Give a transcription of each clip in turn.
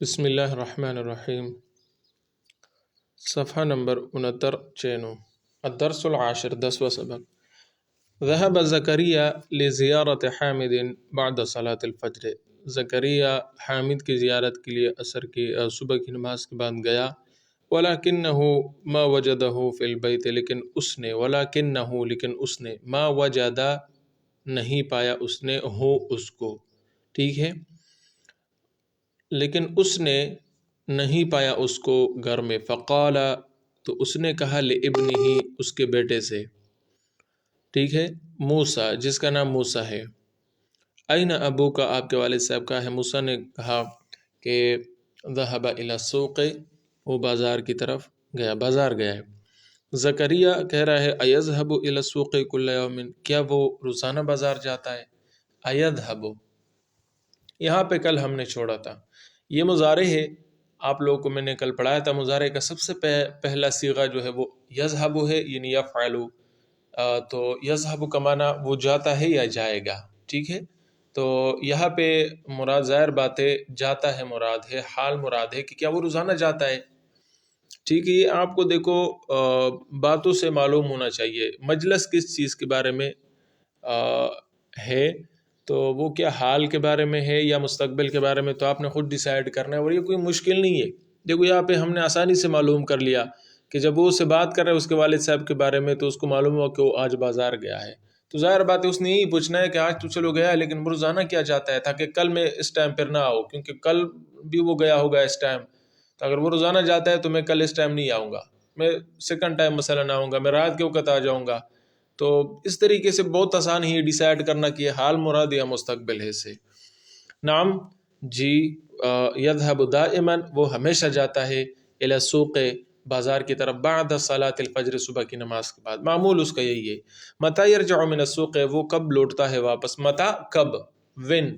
بسم اللہ الرحمن الرحیم۔ صفحہ نمبر 69 چینو۔ الدرس العاشر، 10واں سبق۔ ذهب زکریا لزیارت حامد بعد صلاة الفجر۔ زکریا حامد کی زیارت کے لیے صبح کی نماز کے بعد گیا۔ ولکنہ ما وجدہ فی البیت، لیکن اس نے ما وجدہ نہیں پایا، اس نے اس کو، ٹھیک ہے، لیکن اس نے نہیں پایا اس کو گھر میں۔ فقال، تو اس نے کہا، لابنہ، اس کے بیٹے سے، ٹھیک ہے، موسیٰ، جس کا نام موسیٰ ہے، این ابو کا، آپ کے والد صاحب کا ہے۔ موسیٰ نے کہا کہ ذهب الی السوق، وہ بازار کی طرف گیا، بازار گیا ہے۔ زکریا کہہ رہا ہے، ایذهب الی السوق کل یوم، کیا وہ روزانہ بازار جاتا ہے؟ ایذهب، یہاں پہ کل ہم نے چھوڑا تھا، یہ مضارع ہے، آپ لوگوں کو میں نے کل پڑھایا تھا، مضارع کا سب سے پہلا صیغہ جو ہے وہ یذهب ہے، یعنی یفعل۔ تو یذهب کا معنی وہ جاتا ہے یا جائے گا، ٹھیک ہے۔ تو یہاں پہ مراد ظاہر بات ہے، جاتا ہے مراد ہے، حال مراد ہے کہ کیا وہ روزانہ جاتا ہے، ٹھیک ہے۔ یہ آپ کو دیکھو باتوں سے معلوم ہونا چاہیے، مجلس کس چیز کے بارے میں ہے، تو وہ کیا حال کے بارے میں ہے یا مستقبل کے بارے میں، تو آپ نے خود ڈیسائیڈ کرنا ہے، اور یہ کوئی مشکل نہیں ہے۔ دیکھو یہاں پہ ہم نے آسانی سے معلوم کر لیا کہ جب وہ اس سے بات کر رہا ہے اس کے والد صاحب کے بارے میں، تو اس کو معلوم ہوا کہ وہ آج بازار گیا ہے، تو ظاہر بات ہے اس نے یہی پوچھنا ہے کہ آج تو چلو گیا ہے، لیکن روزانہ کیا جاتا ہے، تاکہ کل میں اس ٹائم پھر نہ آؤ، کیونکہ کل بھی وہ گیا ہوگا اس ٹائم، تو اگر وہ روزانہ جاتا ہے تو میں کل اس ٹائم نہیں آؤں گا، میں سیکنڈ ٹائم مثلا نہ آؤں گا، میں رات کے وقت آ جاؤں گا۔ تو اس طریقے سے بہت آسان ہی ڈیسائیڈ کرنا کہ یہ حال مراد یا مستقبل ہے سے۔ نام جی، یذهب دائما، وہ ہمیشہ جاتا ہے، الی السوق، بازار کی طرف، بعد صلاۃ الفجر، صبح کی نماز کے بعد، معمول اس کا یہی ہے۔ متی یرجع من السوق، وہ کب لوٹتا ہے واپس، متا کب، وین،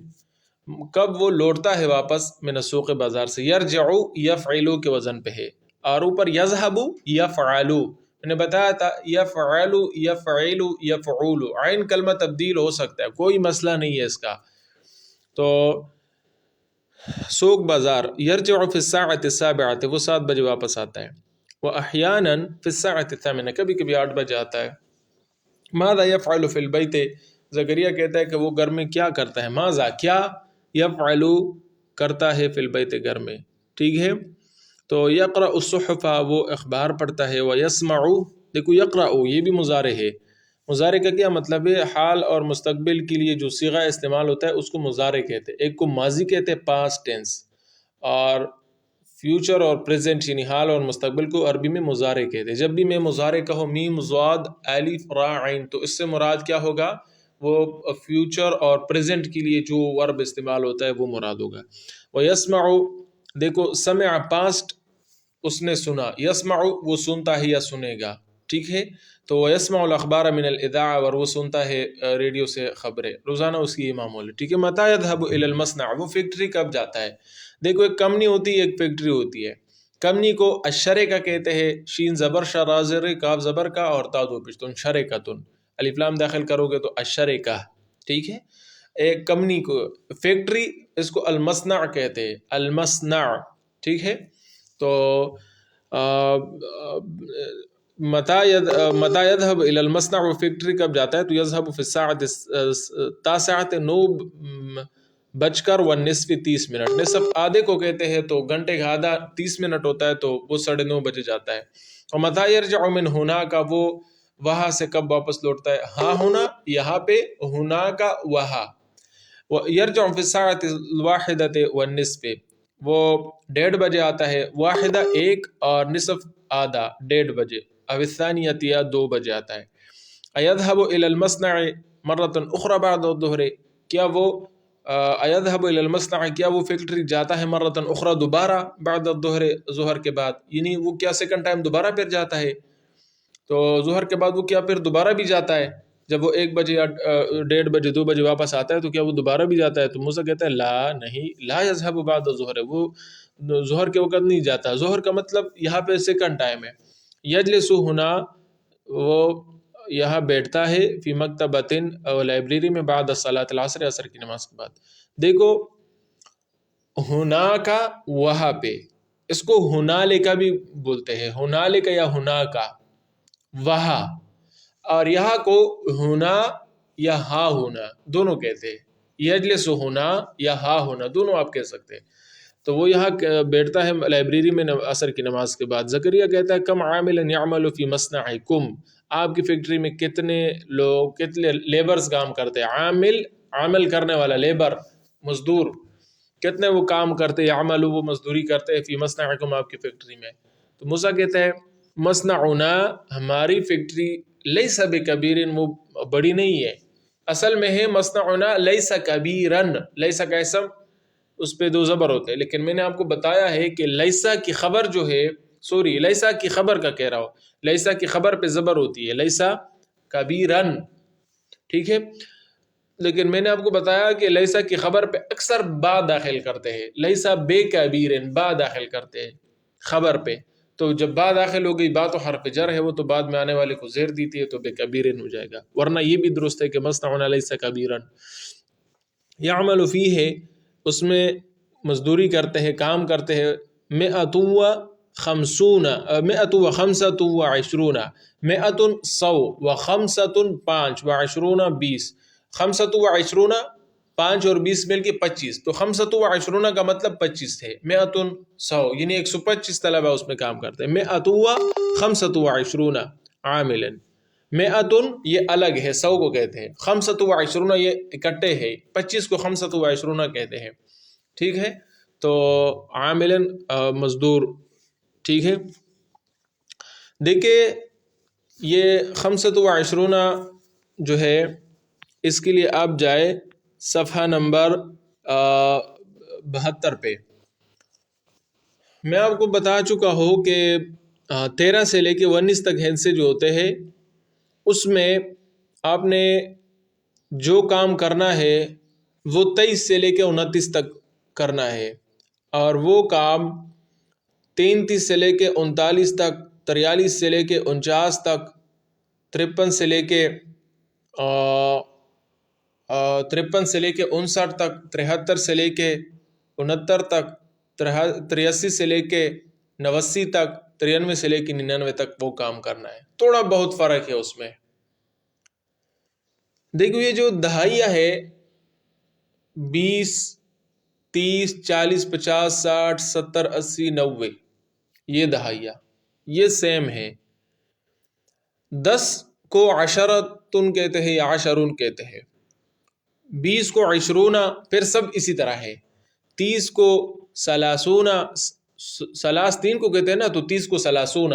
کب وہ لوٹتا ہے واپس، من السوق، بازار سے، یرجع یفعل کے وزن پہ ہے، اور اوپر یذهب یفعل، میں نے بتایا تھا یفعل یفعل یفعول، عین کلمہ تبدیل ہو سکتا ہے، کوئی مسئلہ نہیں ہے اس کا۔ تو سوق بازار، یرجع فی الساعۃ السابعۃ، وہ 7 بجے واپس آتا ہے، واحیانا فی الساعۃ الثامنہ، کبھی کبھی 8 بجے آتا ہے۔ ماذا یفعل فی البیت، زکریا کہتا ہے کہ وہ گھر میں کیا کرتا ہے، ماذا، کیا، یفعل کرتا ہے، فی البیت، گھر میں، ٹھیک ہے۔ تو یقرأ الصحف، وہ اخبار پڑھتا ہے، ویسمع، دیکھو یقرأ یہ بھی مضارع ہے، مضارع کا کیا مطلب ہے، حال اور مستقبل کے لیے جو صیغہ استعمال ہوتا ہے اس کو مضارع کہتے ہیں، ایک کو ماضی کہتے ہیں، پاسٹ ٹینس، اور فیوچر اور پریزنٹ یعنی حال اور مستقبل کو عربی میں مضارع کہتے ہیں۔ جب بھی میں مضارع کہوں میم ضاد الف را عین، تو اس سے مراد کیا ہوگا، وہ فیوچر اور پریزنٹ کے لیے جو ورب استعمال ہوتا ہے وہ مراد ہوگا۔ ویسمع، دیکھو سمع پاسٹ، اس نے سنا، یسمع وہ سنتا ہے یا سنے گا، ٹھیک ہے۔ تو یسمع الاخبار من الاذاعہ، اور وہ سنتا ہے ریڈیو سے خبریں، روزانہ اس کی یہ معمول ہے، ٹھیک ہے۔ متی یذهب الی المصنع، وہ فیکٹری کب جاتا ہے، دیکھو ایک کمپنی ہوتی ہے، ایک فیکٹری ہوتی ہے، کمپنی کو الشرکہ کہتے ہیں، شین زبر شا زر کاف زبر کا اور تا دو پشتن، شرکتن، الف لام داخل کرو گے تو الشرکہ، ٹھیک ہے۔ ایک کمپنی کو، فیکٹری، اس کو المصنع کہتے ہیں، المصنع، ٹھیک ہے۔ تو متی یذهب الی المصنع، وہ فیکٹری کب جاتا ہے، تو یذهب فی الساعۃ التاسعۃ، 9:30 نصف آدھے کو کہتے ہیں، تو گھنٹے کا آدھا 30 منٹ ہوتا ہے، تو وہ 9:30 بجے جاتا ہے۔ اور متی یرجع من هناک، وہ وہاں سے کب واپس لوٹتا ہے، ہاں ہونا یہاں پہ، ہناک وہاں، یرجع فی الساعۃ الواحدۃ والنصف، وہ 1:30 بجے آتا ہے، واحدہ ایک اور نصف آدھا 1:30 بجے، او الثانیۃ یا 2 بجے آتا ہے۔ ایذهب الی المصنع مرۃ اخری بعد الظہر، کیا وہ ایذهب الی المصنع، کیا وہ فیکٹری جاتا ہے، مرۃ اخری دوبارہ، بعد الظہر، ظہر کے بعد، یعنی وہ کیا سیکنڈ ٹائم دوبارہ پھر جاتا ہے، تو ظہر کے بعد وہ کیا پھر دوبارہ بھی جاتا ہے، جب وہ 1 بجے یا 1:30 بجے 2 بجے واپس آتا ہے، تو کیا وہ دوبارہ بھی جاتا ہے، تو موسیٰ کہتا ہے لا نہیں، لا یذهب بعد الظہر، وہ ظہر کے وقت نہیں جاتا، ظہر کا مطلب یہاں پہ سیکنڈ ٹائم ہے۔ یجلس ہنا، وہ یہاں بیٹھتا ہے، فی مکتبۃ، لائبریری میں، بعد الصلاۃ العصر، عصر کی نماز کے بعد۔ دیکھو ہنا کا وہاں پہ، اس کو ہنالک بھی بولتے ہیں، ہنالک یا ہنا کا وہاں، اور یہاں کو ہونا یا ہا ہونا دونوں کہتے ہیں، یجلس ہونا یا ہا ہونا دونوں آپ کہہ سکتے ہیں۔ تو وہ یہاں بیٹھتا ہے لائبریری میں عصر کی نماز کے بعد۔ زکریا کہتا ہے کم عامل یعمل فی مصنعکم، آپ کی فیکٹری میں کتنے لوگ، کتنے لیبرز کام کرتے ہیں، عامل عمل کرنے والا، لیبر مزدور، کتنے وہ کام کرتے ہیں، یعمل وہ مزدوری کرتے ہیں، فی مصنعکم آپ کی فیکٹری میں۔ تو موسیٰ کہتا ہے مصنعنا ہماری فیکٹری لیس بکبیر، وہ بڑی نہیں ہے، اصل میں ہے مصنعنا لیس کبیرن، لیس کا اسم اس پہ دو زبر ہوتے ہیں، لیکن میں نے آپ کو بتایا ہے کہ لیسا کی خبر جو ہے، سوری لیسا کی خبر کا کہہ رہا ہوں، لیسا کی خبر پہ زبر ہوتی ہے، لیسا کبیرن، ٹھیک ہے، لیکن میں نے آپ کو بتایا کہ لیسا کی خبر پہ اکثر با داخل کرتے ہیں، لیسا بے کبیرن با داخل کرتے ہیں خبر پہ، تو جب با داخل ہو گئی، با تو حرف جر ہے، وہ تو بعد میں آنے والے کو زیر دیتی ہے، تو بے کبیرن ہو جائے گا، ورنہ یہ بھی درست ہے کہ مصنعنا لیسا کبیرن، یعمل فیہ اس میں مزدوری کرتے ہیں، کام کرتے ہیں، مئۃ و خمسون، مئۃ و خمسۃ و عشرون، مئۃ 100 و خمسۃ 5 و عشرون 20، خمسۃ و عشرون 5 اور 20 مل کے 25، تو خمسۃ و عشرون کا مطلب 25 ہے، مئۃ 100 یعنی 125 طلبہ اس میں کام کرتے ہیں، مئۃ و خمسۃ و عشرون عاملا، مئۃ یہ الگ ہے، 100 کو کہتے ہیں، خمسۃ و عشرون یہ اکٹھے ہے، 25 کو خمسۃ و عشرون کہتے ہیں، ٹھیک ہے، تو عاملاً مزدور، ٹھیک ہے۔ دیکھیں یہ خمسۃ و عشرون جو ہے، اس کے لیے آپ جائے صفحہ نمبر 72 پہ، میں آپ کو بتا چکا ہوں کہ 13 سے لے کے 19 تک حصے جو ہوتے ہیں، اس میں آپ نے جو کام کرنا ہے وہ 23 سے لے کے 29 تک کرنا ہے، اور وہ کام 33 سے لے کے 39 تک، 43 سے لے کے 49 تک، 53 سے لے کے 53 سے لے کے 59 تک، 73 سے لے کے 69 تک، 83 سے لے کے 89 تک، 93 سے لے کے 99 تک وہ کام کرنا ہے، تھوڑا بہت فرق ہے اس میں۔ دیکھو یہ جو دہائیہ ہے 20 30 40 50 60 70 80 90، یہ دہائیہ یہ سیم ہے، 10 کو عشرتن کہتے ہیں یا عشرون کہتے ہیں، 20 کو عشرون، پھر سب اسی طرح ہے، 30 کو سلاسون، سلاس 3 کو کہتے ہیں نا، تو 30 کو سلاسون،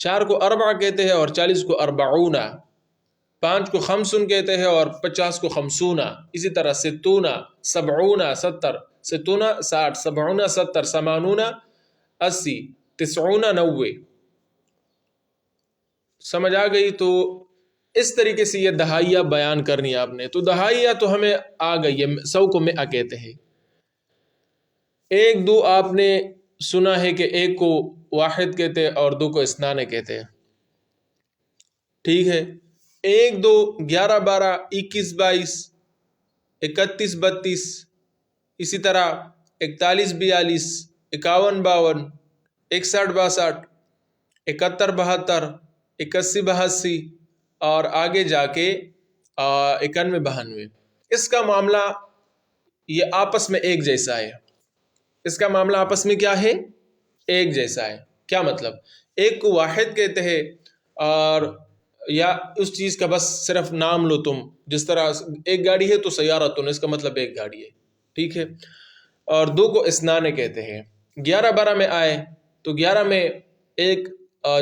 4 کو اربع کہتے ہیں اور 40 کو اربعون، 5 کو خمسن کہتے ہیں اور 50 کو خمسون، اسی طرح ستون، سبعون 70، ستون 60، سبعون 70، ثمانون 80، تسعون 90، سمجھ آ گئی؟ تو اس طریقے سے یہ دہائیہ بیان کرنی آپ نے، تو دہائیہ تو ہمیں آ گئی ہے، 100 کو مئہ کہتے ہیں، 1 2 آپ نے سنا ہے کہ 1 کو واحد کہتے ہیں اور 2 کو اثنان کہتے ہیں، ٹھیک ہے، 1 2 11 12 21 22 31 32، اسی طرح 41 42 51 52 61 62 71 72 81 82 اور آگے جا کے 91 92، اس کا معاملہ یہ آپس میں ایک جیسا ہے، اس کا معاملہ آپس میں کیا ہے؟ ایک جیسا ہے، کیا مطلب؟ 1 کو واحد کہتے ہیں، اور یا اس چیز کا بس صرف نام لو تم، جس طرح 1 گاڑی ہے تو سیارتن، اس کا مطلب 1 گاڑی ہے، ٹھیک ہے، اور 2 کو اثنان کہتے ہیں۔ 11 12 میں آئے تو 11 میں ایک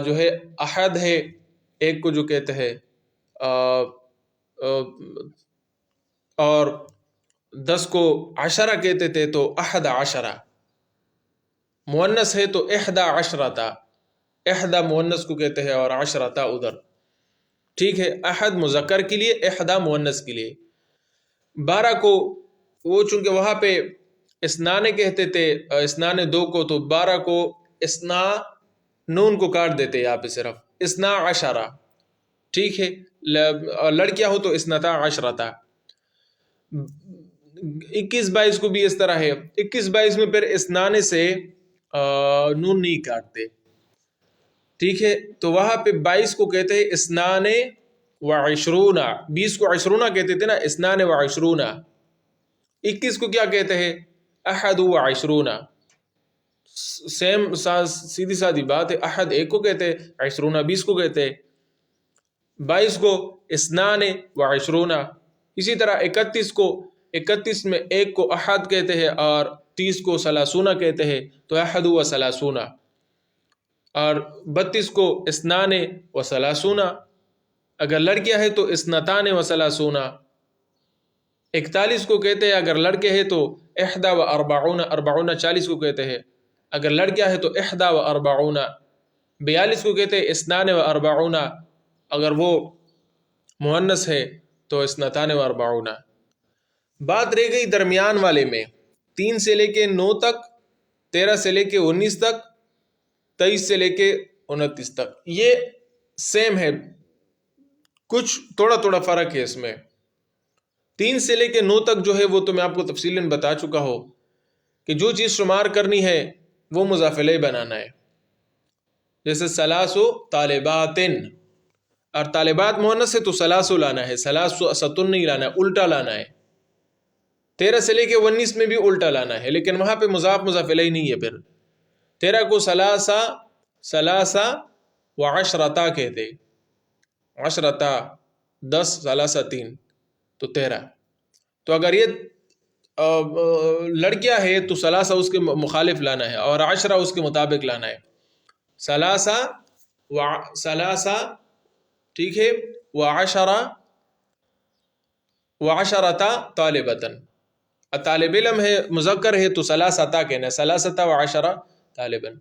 جو ہے احد ہے، ایک کو جو کہتے ہیں اور 10 کو عشرہ کہتے تھے، تو احد عشرہ، مؤنث ہے تو احدى عشرتا، احدى مؤنث کو کہتے ہیں اور عشرتا ادھر، ٹھیک ہے، احد مذکر کے لیے، احدى مؤنث کے لیے۔ 12 کو وہ چونکہ وہاں پہ اثنان کہتے تھے، اثنان 2 کو، تو 12 کو اثنا، نون کو کاٹ دیتے یہاں پہ صرف اثنا عشرہ، ٹھیک ہے، لڑکیاں ہو تو اثنتا عشرتا۔ 21-22 کو بھی اس طرح ہے. 21-22 میں پھر اسنانے سے نون نہیں کاٹتے. ٹھیک ہے، تو وہاں پہ 22 کو کہتے ہیں اسنانے و عشرون. 20 کو عشرون کہتے تھے نا، اسنانے و عشرون. 21 کو کیا کہتے ہیں؟ احد و عشرون. سیم سیدھی سادی بات ہے. احد ایک کو کہتے ہیں، عشرون 20 کو کہتے ہیں. 22 کو اسنان و عشرون. اسی طرح 31 میں ایک کو احد کہتے ہیں اور 30 کو ثلاثون کہتے ہیں، تو احد و ثلاثون. اور 32 کو اسنان و ثلاثون. اگر لڑکیاں ہیں تو اسنتان و ثلاثون. 41 کو کہتے ہیں اگر لڑکے ہیں تو احدا و اربعون. 40 کو کہتے ہیں. اگر لڑکیاں ہیں تو احدا و اربعون. 42 کو کہتے ہیں اسنان و اربعون. اگر وہ مؤنث ہے تو اسنتان و اربعون. بات رہ گئی درمیان والے میں، 3 سے لے کے 9 تک، 13 سے لے کے 19 تک، 23 سے لے کے 29 تک. یہ سیم ہے، کچھ تھوڑا فرق ہے اس میں. 3 سے لے کے 9 تک جو ہے وہ تو میں آپ کو تفصیلاً بتا چکا ہوں کہ جو چیز شمار کرنی ہے وہ مضاف الیہ بنانا ہے. جیسے ثلاث طالبات، اور طالبات مؤنث ہے تو ثلاث لانا ہے، ثلاثۃ نہیں لانا ہے، الٹا لانا ہے. 13 سے لے کے 19 میں بھی الٹا لانا ہے، لیکن وہاں پہ مضاف الیہ نہیں ہے. پھر 13 کو ثلاثہ و عشرتا کہتے. عشرتا 10، ثلاثہ 3 تو 13. تو اگر یہ لڑکیاں ہے تو ثلاثہ اس کے مخالف لانا ہے اور عشرہ اس کے مطابق لانا ہے. ثلاثہ ٹھیک ہے، وعشرتا طالبتن. طالب علم ہے مذکر ہے تو ثلاثتا کہنا ہے، ثلاثتا وعشرہ طالبن.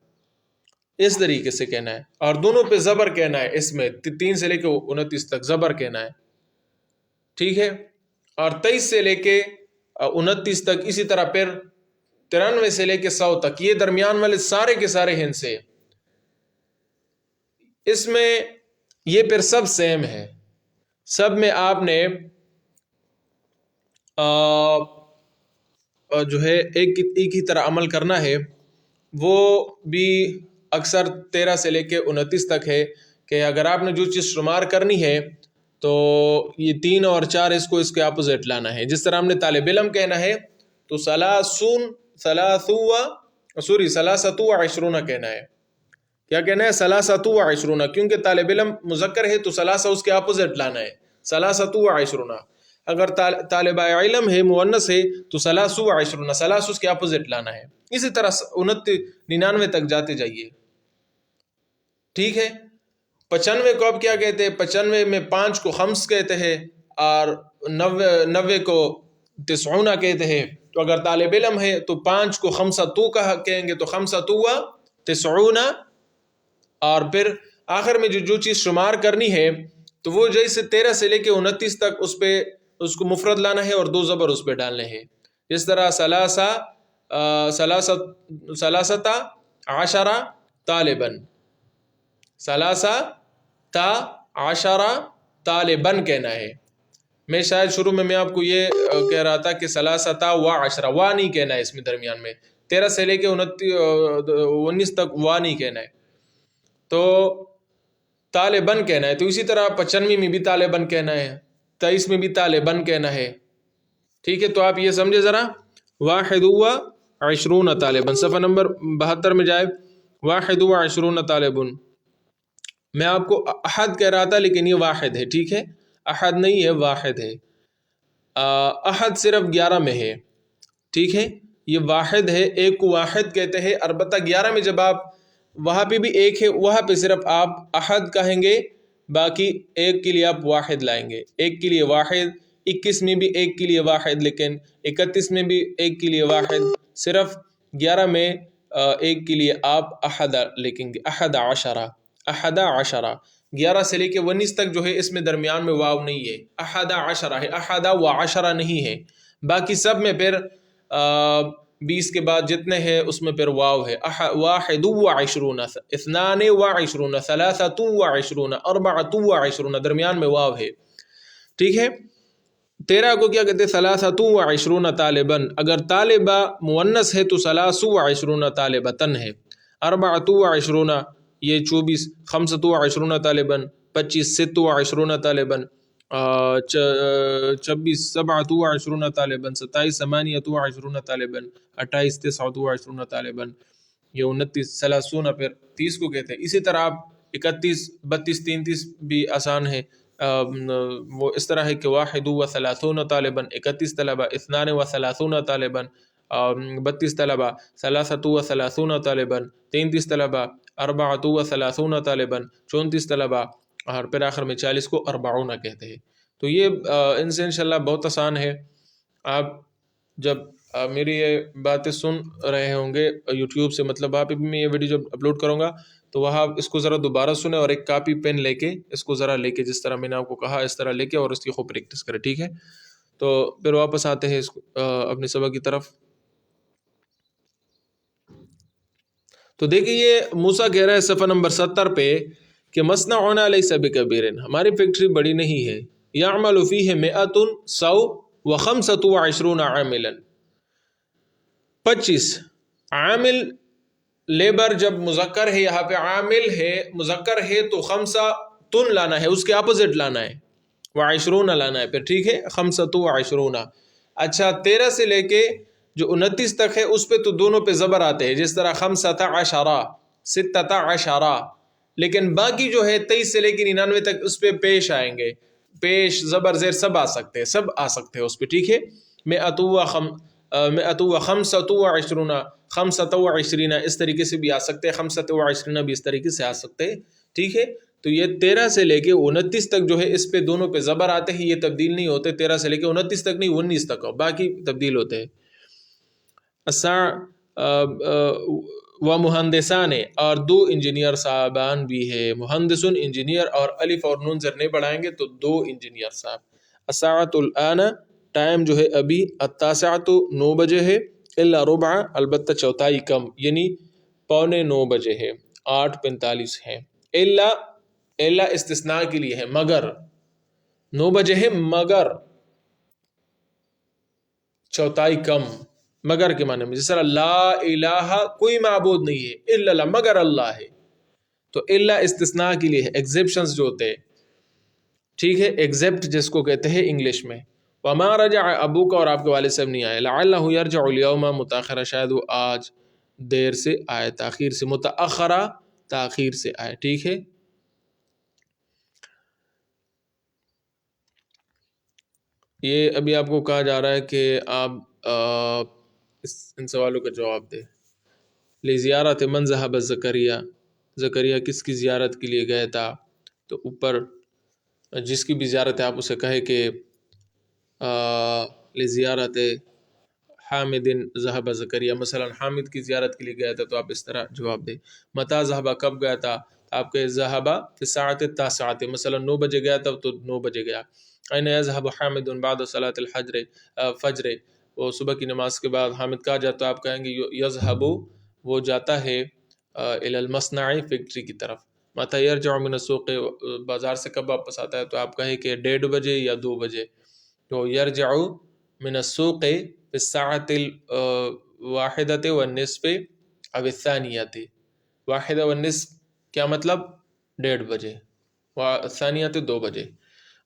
اس طریقے سے کہنا ہے. اور دونوں پہ زبر کہنا ہے. اس میں 3 سے لے کے 29 تک زبر کہنا ہے. ٹھیک ہے، اور 23 سے لے کے 29 تک اسی طرح. پھر 93 سے لے کے 100 تک یہ درمیان والے سارے کے سارے ہیں سے. اس میں یہ پھر سب سیم ہے. سب میں آپ نے جو ہے ایک ہی طرح عمل کرنا ہے. وہ بھی اکثر 13 سے لے کے 29 تک ہے کہ اگر آپ نے جو چیز شمار کرنی ہے تو یہ 3 اور 4 اس کے اپوزٹ لانا ہے. جس طرح ہم نے طالب علم کہنا ہے تو ثلاثۃ و عشرون کہنا ہے. کیا کہنا ہے؟ ثلاثۃ و عشرون. کیونکہ طالب علم مذکر ہے تو ثلاثہ اس کے اپوزٹ لانا ہے، ثلاثۃ و عشرون. اگر طالب علم ہے مؤنث ہے تو ثلاث و عشرون، ثلاث اس کے اپوزٹ لانا ہے. اسی طرح 99 تک جاتے جائیے. ٹھیک ہے. 95 کو اب کیا کہتے ہیں؟ 95 میں 5 کو خمس کہتے ہیں اور 90 کو 90 کہتے ہیں. تو اگر طالب علم ہے تو 5 کو خمسۃ کہیں گے تو خمسۃ و 90. اور پھر آخر میں جو چیز شمار کرنی ہے تو وہ جیسے 13 سے لے کے 29 تک اس کو مفرد لانا ہے اور 2 زبر اس پہ ڈالنے ہیں. جس طرح ثلاثتا عشرہ طالباً، ثلاثتا عشرہ طالباً کہنا ہے. میں شاید شروع میں آپ کو یہ کہہ رہا تھا کہ ثلاثتا و عشرہ، وا نہیں کہنا ہے اس میں درمیان میں. 13 سے لے کے 19 تک وا نہیں کہنا ہے، تو طالباً کہنا ہے. تو اسی طرح 95 میں بھی طالباً کہنا ہے، 23 میں بھی طالباً کہنا ہے. ٹھیک ہے، تو آپ یہ سمجھے ذرا. واحد و عشرون طالباً، صفحہ نمبر 72 میں جائے. واحد و عشرون طالباً. میں آپ کو احد کہہ رہا تھا لیکن یہ واحد ہے. ٹھیک ہے، احد نہیں ہے، واحد ہے. احد صرف 11 میں ہے. ٹھیک ہے، یہ واحد ہے. ایک کو واحد کہتے ہیں. البتہ 11 میں جب آپ وہاں پہ بھی ایک ہے، وہاں پہ صرف آپ احد کہیں گے، باقی ایک کے لیے آپ واحد لائیں گے. ایک کے لیے واحد. 21 میں بھی ایک کے لیے واحد، لیکن 31 میں بھی ایک کے لیے واحد. صرف 11 میں ایک کے لیے آپ احد لکھیں گے. احد عشرہ، احد عشرہ. 11 سے لے کے 19 تک جو ہے اس میں درمیان میں واو نہیں ہے، احد عشرہ ہے. احد و عشرہ نہیں ہے. باقی سب میں پھر 20 کے بعد جتنے ہیں اس میں پھر واو ہے. واحد و عشرون، اثنان و عشرون، ثلاثۃ و عشرون، اربعۃ و عشرون، درمیان میں واو ہے. ٹھیک ہے، 13 کو کیا کہتے ہیں؟ ثلاثۃ و عشرون طالباً، اگر طالبہ مونس ہے تو ثلاث و عشرون طالبتن ہے. اربعۃ و عشرون یہ 24، خمسۃ و عشرون طالباً 25، ست و عشرون طالباً 26، سبعۃ و عشرون طالباً 27، ثمانیۃ و عشرون طالباً 28، تسعۃ و عشرون طالباً یہ 29، ثلاثون پھر 30 کو کہتے ہیں. اسی طرح آپ 31، 32، 33 بھی آسان ہے. وہ اس طرح ہے کہ واحد و ثلاثون طالباً 31 طلبہ، اثنان و ثلاثون طالباً 32 طلبہ، ثلاثۃ و ثلاثون طالباً 33 طلبہ، اربعۃ و ثلاثون طالباً 34 طلبہ، اور پھر آخر میں 40 کو اربعون کہتے ہیں. تو یہ ان سے انشاءاللہ بہت آسان ہے. آپ جب میری یہ باتیں سن رہے ہوں گے یوٹیوب سے، مطلب آپ بھی میں یہ ویڈیو جب اپلوڈ کروں گا تو وہاں اس کو ذرا دوبارہ سنیں، اور ایک کاپی پین لے کے اس کو ذرا لے کے، جس طرح میں نے آپ کو کہا اس طرح لے کے، اور اس کی خوب پریکٹس کریں. ٹھیک ہے، تو پھر واپس آتے ہیں اس اپنے سبق کی طرف. تو دیکھیے یہ موسیٰ کہہ رہا ہے صفحہ نمبر 70 پہ کہ مصنعنا لیس بکبیر، ہماری فیکٹری بڑی نہیں ہے. یعمل فیہ مئۃ، 100 وخمسۃ وعشرون عاملا، 25 عامل لیبر. جب مذکر ہے یہاں پہ عامل ہے مذکر ہے تو خمسہ تن لانا ہے، اس کے اپوزٹ لانا ہے، وعشرون لانا ہے پھر. ٹھیک ہے، خمسۃ وعشرون. اچھا 13 سے لے کے جو 29 تک ہے اس پہ تو دونوں پہ زبر آتے ہیں، جس طرح خمسۃ عشرہ، ستۃ عشرہ. لیکن باقی جو ہے 23 سے لے کے 99 تک اس پہ پیش آئیں گے، پیش زبر زیر سب آ سکتے ہیں، سب آ سکتے ہیں اس پہ. ٹھیک ہے، مئۃ و خمسۃ وعشرون، خمسۃ وعشرین اس طریقے سے بھی آ سکتے ہیں، خمسۃ وعشرین بھی اس طریقے سے آ سکتے ہیں. ٹھیک ہے، تو یہ 13 سے لے کے 29 تک جو ہے اس پہ دونوں پہ زبر آتے ہیں، یہ تبدیل نہیں ہوتے. 13 سے لے کے 29 تک نہیں، 19 تک ہو، باقی تبدیل ہوتے ہیں. و مہندسان، اور 2 انجینئر صاحبان بھی ہے. مہندس انجینئر، اور الف اور نون زر نہیں بڑھائیں گے تو 2 انجینئر صاحب. الساعۃ الآن، ٹائم جو ہے ابھی. التاسعۃ 9 بجے ہے. الا ربع، البتہ چوتھائی کم، یعنی 8:45 بجے ہے، 8:45 ہے. الا استثناء کے لیے ہے، مگر 9 بجے ہے مگر چوتھائی کم. مگر کے معنی میں جس طرح لا الہ، کوئی معبود نہیں ہے، الا اللہ، مگر اللہ ہے. تو الا استثناء کے لیے ہے، ایگزیپشنز جو ہوتے ہیں. ٹھیک ہے، ایگزیپٹ جس کو کہتے ہیں انگلش میں. وما رجع ابوک، اور آپ کے والد صاحب نہیں آئے. لعلہ یرجع اليوم متاخرہ، شاید وہ آج دیر سے آئے، تاخیر سے. متاخرہ تاخیر سے آئے. ٹھیک ہے، یہ ابھی آپ کو کہا جا رہا ہے کہ آپ ان سوالوں کا جواب دیں. لزیارت من ذهب زکریا، زکریا کس کی زیارت کے لیے گیا تھا؟ تو اوپر جس کی بھی زیارت ہے آپ اسے کہے کہ لزیارت حامد ذهب زکریا، مثلا حامد کی زیارت کے لیے گیا تھا تو آپ اس طرح جواب دیں. متى ذهب، کب گیا تھا؟ آپ کہے ذهب فی الساعۃ التاسعۃ، مثلا 9 بجے گیا تھا تو 9 بجے گیا. این یذهب حامد بعد صلاۃ فجر، وہ صبح کی نماز کے بعد حامد کہاں جاتا؟ آپ کہیں گے یذهب، وہ جاتا ہے الی المصنع، فیکٹری کی طرف. متى یرجع من السوق، بازار سے کب واپس آتا ہے؟ تو آپ کہیں کہ 1:30 بجے یا 2 بجے. تو یرجع من السوق فی الساعۃ الواحدۃ والنصف او الثانیۃ. واحدہ والنصف کیا مطلب؟ 1:30 بجے، والثانیۃ 2 بجے.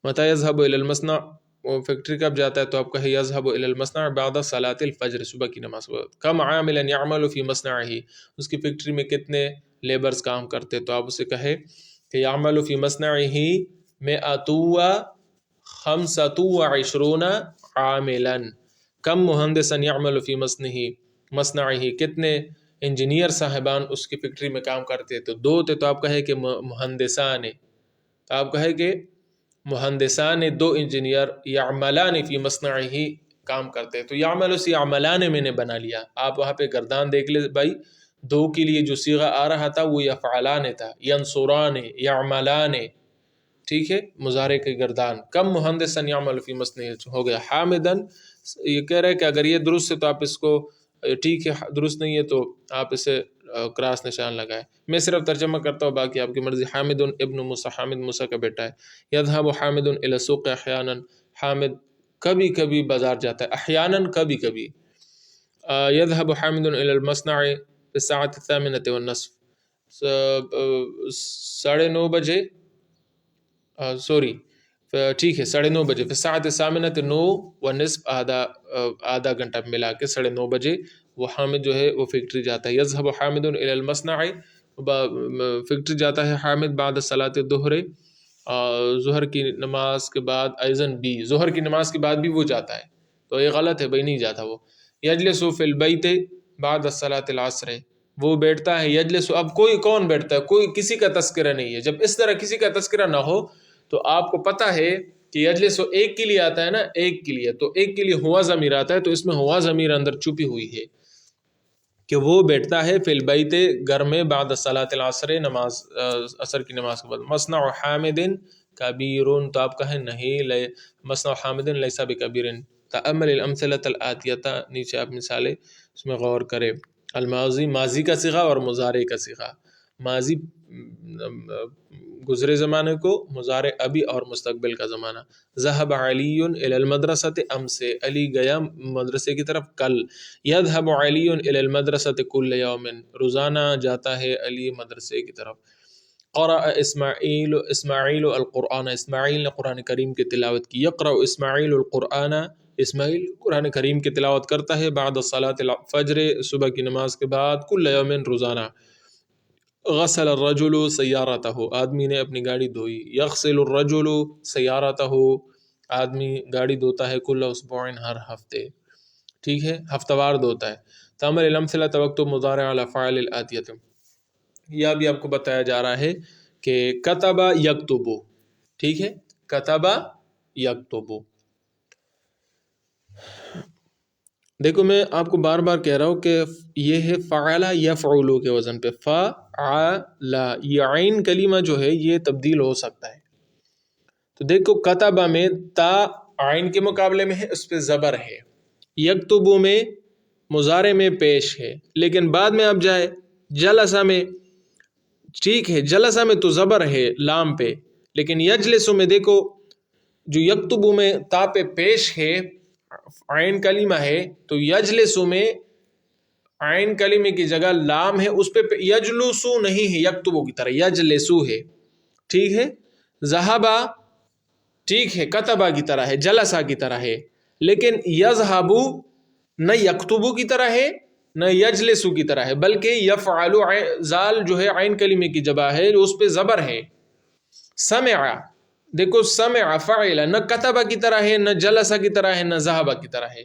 متى یذهب الی المصنع، وہ فیکٹری کب جاتا ہے؟ تو آپ کہیں یذهب الی المصنع بعد صلاۃ الفجر، صبح کی نماز کے بعد. کم عاملا یعمل فی مصنعہ، اس کی فیکٹری میں کتنے لیبرز کام کرتے؟ تو آپ اسے کہے کہ یعمل فی مصنعہ مئۃ و خمسۃ وعشرون عاملا. کم مہندسا یعمل فی مصنعہ، کتنے انجینئر صاحبان اس کی فیکٹری میں کام کرتے؟ تو 2 تھے، تو آپ کہے کہ مہندسان، تو آپ کہے کہ مہندسان 2 انجینئر یعملان فی مصنعہ کام کرتے. تو یعمل سے یعملان میں نے بنا لیا. آپ وہاں پہ گردان دیکھ لے بھائی، 2 کے لیے جو صیغہ آ رہا تھا وہ یفعلان تھا، ینصران، یعملان. ٹھیک ہے، مضارع کے گردان. کم مہندسن یعمل فی مصنعہ ہو گیا. حامدن، یہ کہہ رہے کہ اگر یہ درست ہے تو آپ اس کو ٹھیک ہے، درست نہیں ہے تو آپ اسے کراس نشان لگائے. میں صرف ترجمہ کرتا ہوں، باقی آپ کی مرضی. حامد ابن موسیٰ، حامد موسیٰ کا بیٹا ہے. یذهب حامد الی السوق احیانا، حامد کبھی کبھی بازار جاتا ہے، احیاناً کبھی کبھی. یذهب حامد الى المصنع في الساعة 8:30، 9:30 بجے، سوری ٹھیک ہے 9:30 بجے، في الساعة 9:09، آدھا گھنٹہ ملا کے 9:30 بجے وہ حامد جو ہے وہ فیکٹری جاتا ہے. یذهب حامد الى المصنع، فیکٹری جاتا ہے حامد بعد صلاۃ الظہر، ظہر کی نماز کے بعد، ایزن بھی ظہر کی نماز کے بعد بھی وہ جاتا ہے، تو یہ غلط ہے بھائی، نہیں جاتا وہ. یجلس فی البیت بعد صلاۃ العصر، وہ بیٹھتا ہے. یجلس، اب کوئی کون بیٹھتا ہے، کوئی کسی کا تذکرہ نہیں ہے. جب اس طرح کسی کا تذکرہ نہ ہو تو آپ کو پتہ ہے کہ یجلس ایک کے لیے آتا ہے نا، ایک کے لیے، تو ایک کے لیے ہوا ضمیر آتا ہے، تو اس میں ہوا ضمیر اندر چھپی ہوئی ہے کہ وہ بیٹھتا ہے فی البیت، گھر میں، بعد صلاۃ العصر، نماز عصر کی نماز کے بعد. مصنع حامد کبیر، تو آپ کہیں نہیں، مصنع حامد لیس بکبیر. تأمل الامثلۃ الآتیہ، نیچے آپ مثالیں اس میں غور کرے. الماضی، ماضی کا صیغہ اور مضارع کا صیغہ. ماضی گزرے زمانے کو، مضارع ابھی اور مستقبل کا زمانہ. ذهب علی الی المدرسۃ امس، علی گیا مدرسے کی طرف کل. یذهب علی الی المدرسۃ کل یوم، روزانہ جاتا ہے علی مدرسے کی طرف. قرأ اسماعیل القرآن، اسماعیل نے قرآن کریم کی تلاوت کی. یقرأ اسماعیل القرآن، اسماعیل قرآن کریم کی تلاوت کرتا ہے. بعد صلاۃ الفجر، صبح کی نماز کے بعد. کل یوم، روزانہ. غسل الرجل سیارتہ، آدمی نے اپنی گاڑی دھوئی. یغسل الرجل سیارتہ، آدمی گاڑی دھوتا ہے. کل اسبوع، ہر ہفتے، ٹھیک ہے، ہفتہ وار دھوتا ہے. تعمل الامثلۃ وقت مضارع الافعال الآتیہ، یہ بھی آپ کو بتایا جا رہا ہے کہ کتب یکتب، ٹھیک ہے، کتب یکتب. دیکھو میں آپ کو بار بار کہہ رہا ہوں کہ یہ ہے فعل یفعل کے وزن پہ. فعل، یہ عین کلمہ جو ہے یہ تبدیل ہو سکتا ہے. تو دیکھو کتبہ میں تا عین کے مقابلے میں ہے، اس پہ زبر ہے. یکتبو میں مضارع میں پیش ہے، لیکن بعد میں اب جائے جلسہ میں، ٹھیک ہے، جلسہ میں تو زبر ہے لام پہ، لیکن یجلسو میں دیکھو جو یکتبو میں تا پہ پیش ہے، عین کلمہ ہے، تو یجلسو میں عین کلمے کی جگہ لام ہے، اس پہ یجلسو نہیں ہے یکتبو کی طرح، یجلسو ہے، ٹھیک ہے. ذہبا، ٹھیک ہے، کتبہ کی طرح ہے، جلسہ کی طرح ہے، لیکن یذہبو نہ یکتبو کی طرح ہے نہ یجلسو کی طرح ہے، بلکہ یفعل، زال جو ہے عین کلمے کی جبہ ہے، اس پہ زبر ہے. سمع، دیکھو سمع فعل نہ کتبہ کی طرح ہے، نہ جلسہ کی طرح ہے، نہ ذہبہ کی طرح ہے.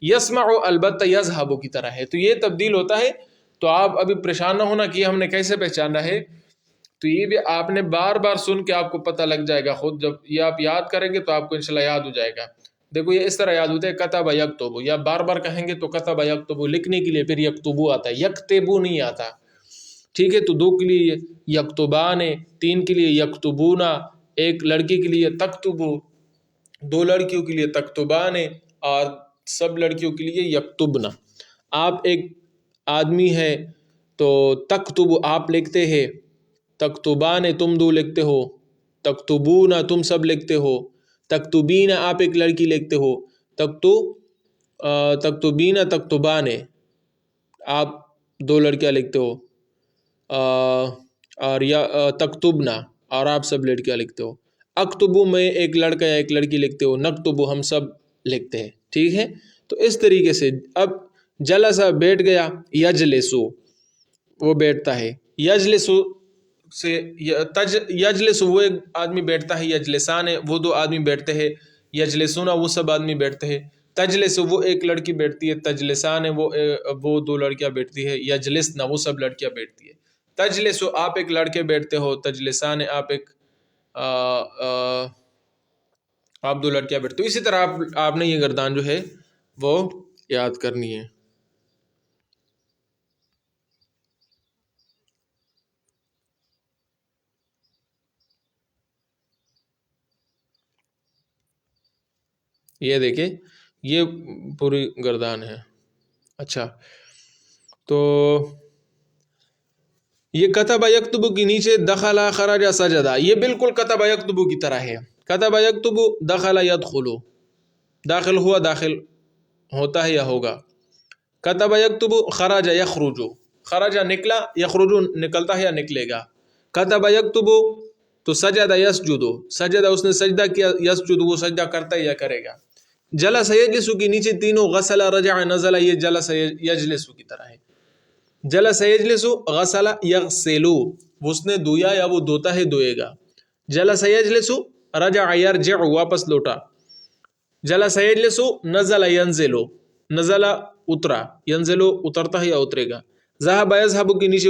یسمع البتہ یذہب کی طرح ہے، تو یہ تبدیل ہوتا ہے. تو آپ ابھی پریشان نہ ہونا کہ ہم نے کیسے پہچانا ہے، تو یہ بھی آپ نے بار بار سن کے آپ کو پتہ لگ جائے گا خود. جب یہ آپ یاد کریں گے تو آپ کو انشاءاللہ یاد ہو جائے گا. دیکھو یہ اس طرح یاد ہوتا ہے کتب یکتب، یا بار بار کہیں گے تو کتب یکتب، لکھنے کے لیے پھر یکتبو آتا ہے، یکتبو نہیں آتا، ٹھیک ہے. تو 2 کے لیے یکتبان، 3 کے لیے یکتبونا، 1 لڑکی کے لیے تکتبو، 2 لڑکیوں کے لیے تکتبان، اور سب لڑکیوں کے لیے یکتبنا. آپ ایک آدمی ہے تو تکتب آپ لکھتے ہیں، تکتبان تم 2 لکھتے ہو، تکتبونا تم سب لکھتے ہو، تکتبین آپ ایک لڑکی لکھتے ہو، تکتبین تکتبان آپ 2 لڑکیاں لکھتے ہو، اور یا تکتبنا اور آپ سب لڑکیاں لکھتے ہو. اکتبو میں ایک لڑکا یا ایک لڑکی لکھتے ہو، نکتبو ہم سب لکھتے ہیں، ٹھیک ہے. تو اس طریقے سے اب جلسہ بیٹھ گیا، یجلسو وہ بیٹھتا ہے، یجلسو سے یجلسو وہ ایک آدمی بیٹھتا ہے، یجلسان وہ 2 آدمی بیٹھتے ہیں، یجلسونا وہ سب آدمی بیٹھتے ہیں، تجلسو وہ ایک لڑکی بیٹھتی ہے، تجلسان وہ 2 لڑکیاں بیٹھتی ہے، یجلسنا وہ سب لڑکیاں بیٹھتی ہے. تجلسو آپ ایک لڑکے بیٹھتے ہو، تجلسان آپ ایک آپ 2 لڑکیاں بیٹھتے ہو. اسی طرح آپ نے یہ گردان جو ہے وہ یاد کرنی ہے. یہ دیکھیں یہ پوری گردان ہے. اچھا تو یہ کتب یکتب کی نیچے دخل خرج سجدہ، یہ بالکل کتب یکتب کی طرح ہے. کتب یکتب دخل یدخل، داخل ہوا، داخل ہوتا ہے یا ہوگا. کتب یکتب، خرج یخرج، خرج نکلا، یخرج نکلتا ہے یا نکلے گا. کتب یکتب تو سجد یسجد، سجد اس نے سجدہ کیا، یسجد وہ سجدہ کرتا ہے یا کرے گا. جلس یجلس کے نیچے تینوں غسل رجع نزل، یہ جلس یجلس کی طرح ہے. جلس یجلس، غسل یغسل اس نے دھویا یا وہ دھوتا ہے دھوئے گا. جلس یجلس رجع یرجع واپس لوٹا. جلس یجلس نزل ینزل، نزل اترا، ینزل اترتا ہے یا اترے گا. ذهب یذهب کے نیچے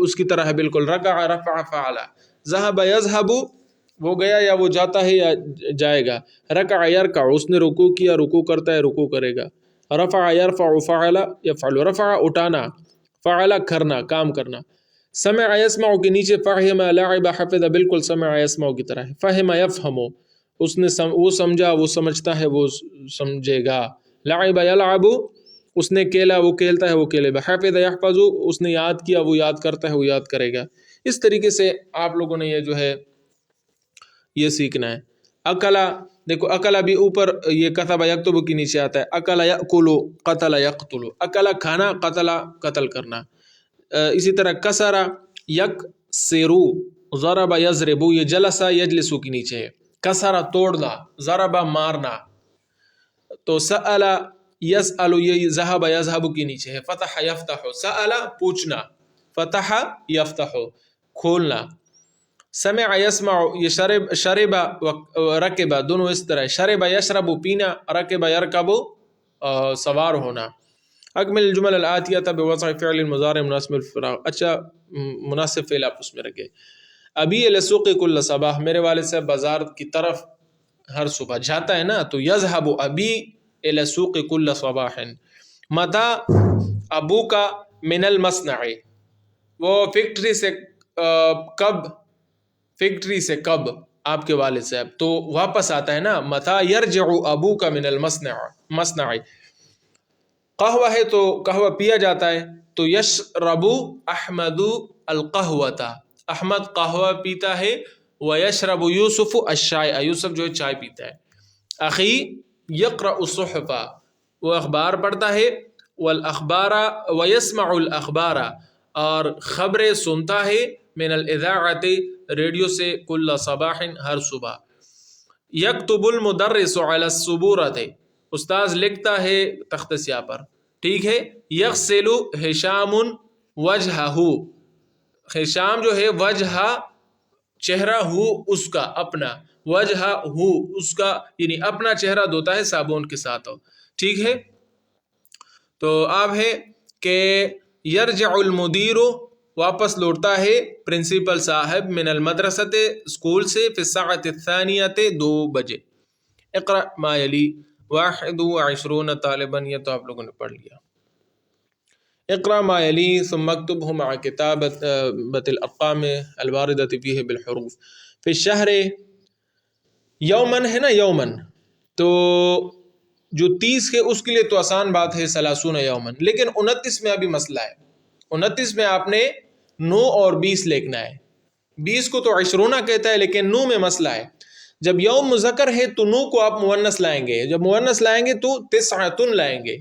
اس کی طرح ہے بالکل. رکع رفع فعل، ذهب یذهب وہ گیا یا وہ جاتا ہے یا جائے گا. رکع یرکع اس نے رکوع کیا، رکوع کرتا ہے رکوع کرے گا. رفع یرفع فعل یفعل، رفع اٹھانا، فعل کرنا کام کرنا. سمع یسمع کے نیچے فہم لعب حفظ بالکل سمع یسمع کی طرح ہے. فہم یفہم اس نے وہ سمجھا وہ سمجھتا ہے وہ سمجھے گا. لعب یلعب اس نے کھیلا وہ کھیلتا ہے وہ کھیلے گا. حفظ یحفظ اس نے یاد کیا وہ یاد کرتا ہے وہ یاد کرے گا. اس طریقے سے آپ لوگوں نے یہ جو ہے یہ سیکھنا ہے. اکلا دیکھو، اکلا بھی اوپر یہ کتب یکتب کے نیچے آتا ہے. اکلا یاکل قتل یقتل، اکلا کھانا، قتل قتل کرنا. اسی طرح کسرا یکسرو، ضرب یضرب یہ جلسا یجلسو کے نیچے ہے. کسرا توڑنا، ضربا مارنا. تو سأل یسأل یہ ذهب یذهب کے نیچے ہے. فتح یفتح، سأل پوچھنا، فتح یفتح کھولنا. سمع یسمع یہ شرب رکب دونوں اس طرح ہے. شرب یشرب پینا، رکب یرکب سوار ہونا. اکمل الجمل الآتیہ بوضع فعل مضارع مناسب الفراغ. اچھا مناسب فعل آپ اس میں رکھے. ابی السوق کل صباح، میرے والد صاحب بازار کی طرف ہر صبح جاتا ہے نا، تو یذهب ابی الى السوق کل صباح. متى ابو کا من المصنع، وہ فیکٹری سے کب، فیکٹری سے کب آپ کے والد صاحب، تو واپس آتا ہے نا. متى يرجع ابوک من المصنع. قہوہ ہے تو قہوہ پیا جاتا ہے، تو یشرب احمد القہوۃ، احمد قہوہ پیتا ہے. ویشرب یوسف الشائے، یوسف جو ہے چائے پیتا ہے. اخی یقرأ الصحف وہ اخبار پڑھتا ہے. والاخبار ویسمع الاخبار اور خبریں سنتا ہے. من الاذاعۃ ریڈیو سے، کل صباح ہر صبح. یکتب المدرس علی السبورۃ استاذ لکھتا ہے تخت سیاہ پر. ٹھیک ہے. یغسل ہشام وجہہ، ہشام جو ہے وجہ چہرہ ہو اس کا اپنا، وجہ ہو اس کا یعنی اپنا چہرہ دھوتا ہے صابن کے ساتھ. ٹھیک ہے. تو اب ہے کہ یرجع المدیر واپس لوٹتا ہے پرنسپل صاحب من المدرسۃ اسکول سے فی الساعۃ الثانیۃ 2 بجے. اقرأ ما یلی 21 طالبا، یہ تو آپ لوگوں نے پڑھ لیا. اقرأ ما یلی ثم اکتبہ مع کتابۃ الارقام الواردۃ فیہ بالحروف. فی الشہر یومن ہے نا، یومن تو جو 30 ہے اس کے لیے تو آسان بات ہے 30 یومن. لیکن 29 میں ابھی مسئلہ ہے. 29 میں آپ نے 9 اور 20 لکھنا ہے. 20 کو تو 20 کہتا ہے لیکن 9 میں مسئلہ ہے. جب یوم مذکر ہے تو 9 کو آپ مؤنث لائیں گے، جب مؤنث لائیں گے تو 9 لائیں گے.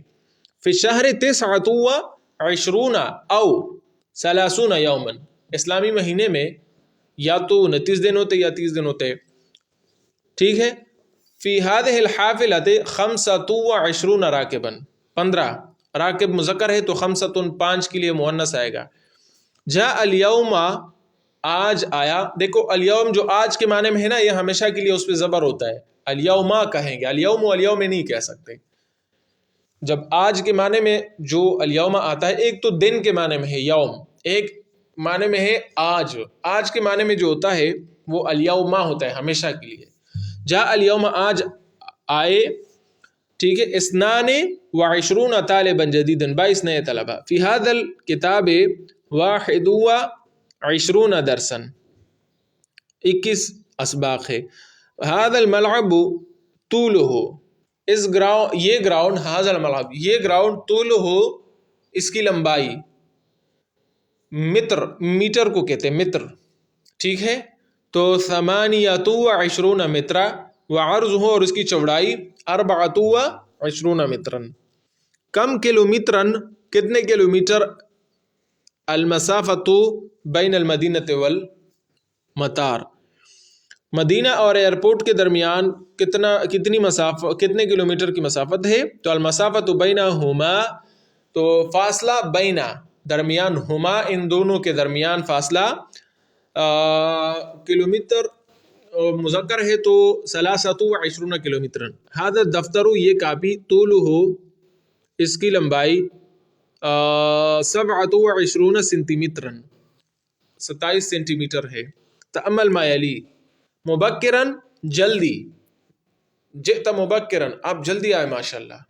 فی الشہر 29 او 30 یومن. اسلامی مہینے میں یا تو 29 دن ہوتے یا 30 دن ہوتے. ٹھیک ہے. فی هذه الحافلۃ 25 راکبا، 15 راکب مذکر ہے تو 5 کے لیے مؤنث آئے گا. جاء الیوم آج آیا. دیکھو الیوم جو آج کے معنی میں ہے نا، یہ ہمیشہ کے لیے اس پہ زبر ہوتا ہے. الیوم کہیں گے، الیوم الیوم نہیں کہہ سکتے. جب آج کے معنی میں جو الیوم آتا ہے، ایک تو دن کے معنی میں ہے یوم، ایک معنی میں ہے آج. آج کے معنی میں جو ہوتا ہے وہ الیوم ہوتا ہے ہمیشہ کے لیے. جاء الیوم آج آئے. ٹھیک ہے. 22 طالبا جدیدا 22 نئے طلبہ. فی هذا الکتاب 21 درسا 21 اسباق ہے. هذا الملعب طولہ اس گراؤنڈ، یہ گراؤنڈ، هذا الملعب یہ گراؤنڈ، طولہ اس کی لمبائی، متر میٹر کو کہتے ہیں متر. ٹھیک ہے. تو 28 مترا وعرضه اور اس کی چوڑائی 24 مترن. کم کلومیٹرن کتنے کلومیٹر؟ المسافۃ بین المدینۃ والمطار، مدینہ اور ایئرپورٹ کے درمیان کتنے کلومیٹر کی مسافت ہے؟ تو المسافۃ بینہما، تو فاصلہ بینا درمیان، ہما ان دونوں کے درمیان فاصلہ کلومیٹر مذکر ہے تو 23 کلومیٹر. هذا الدفتر، یہ کاپی، طولہ اس کی لمبائی 27 سینٹی میٹر 27 سینٹی میٹر ہے. تأمل ما یلی، مبکرن جلدی، جئت مبکرن آپ جلدی آئے ماشاءاللہ.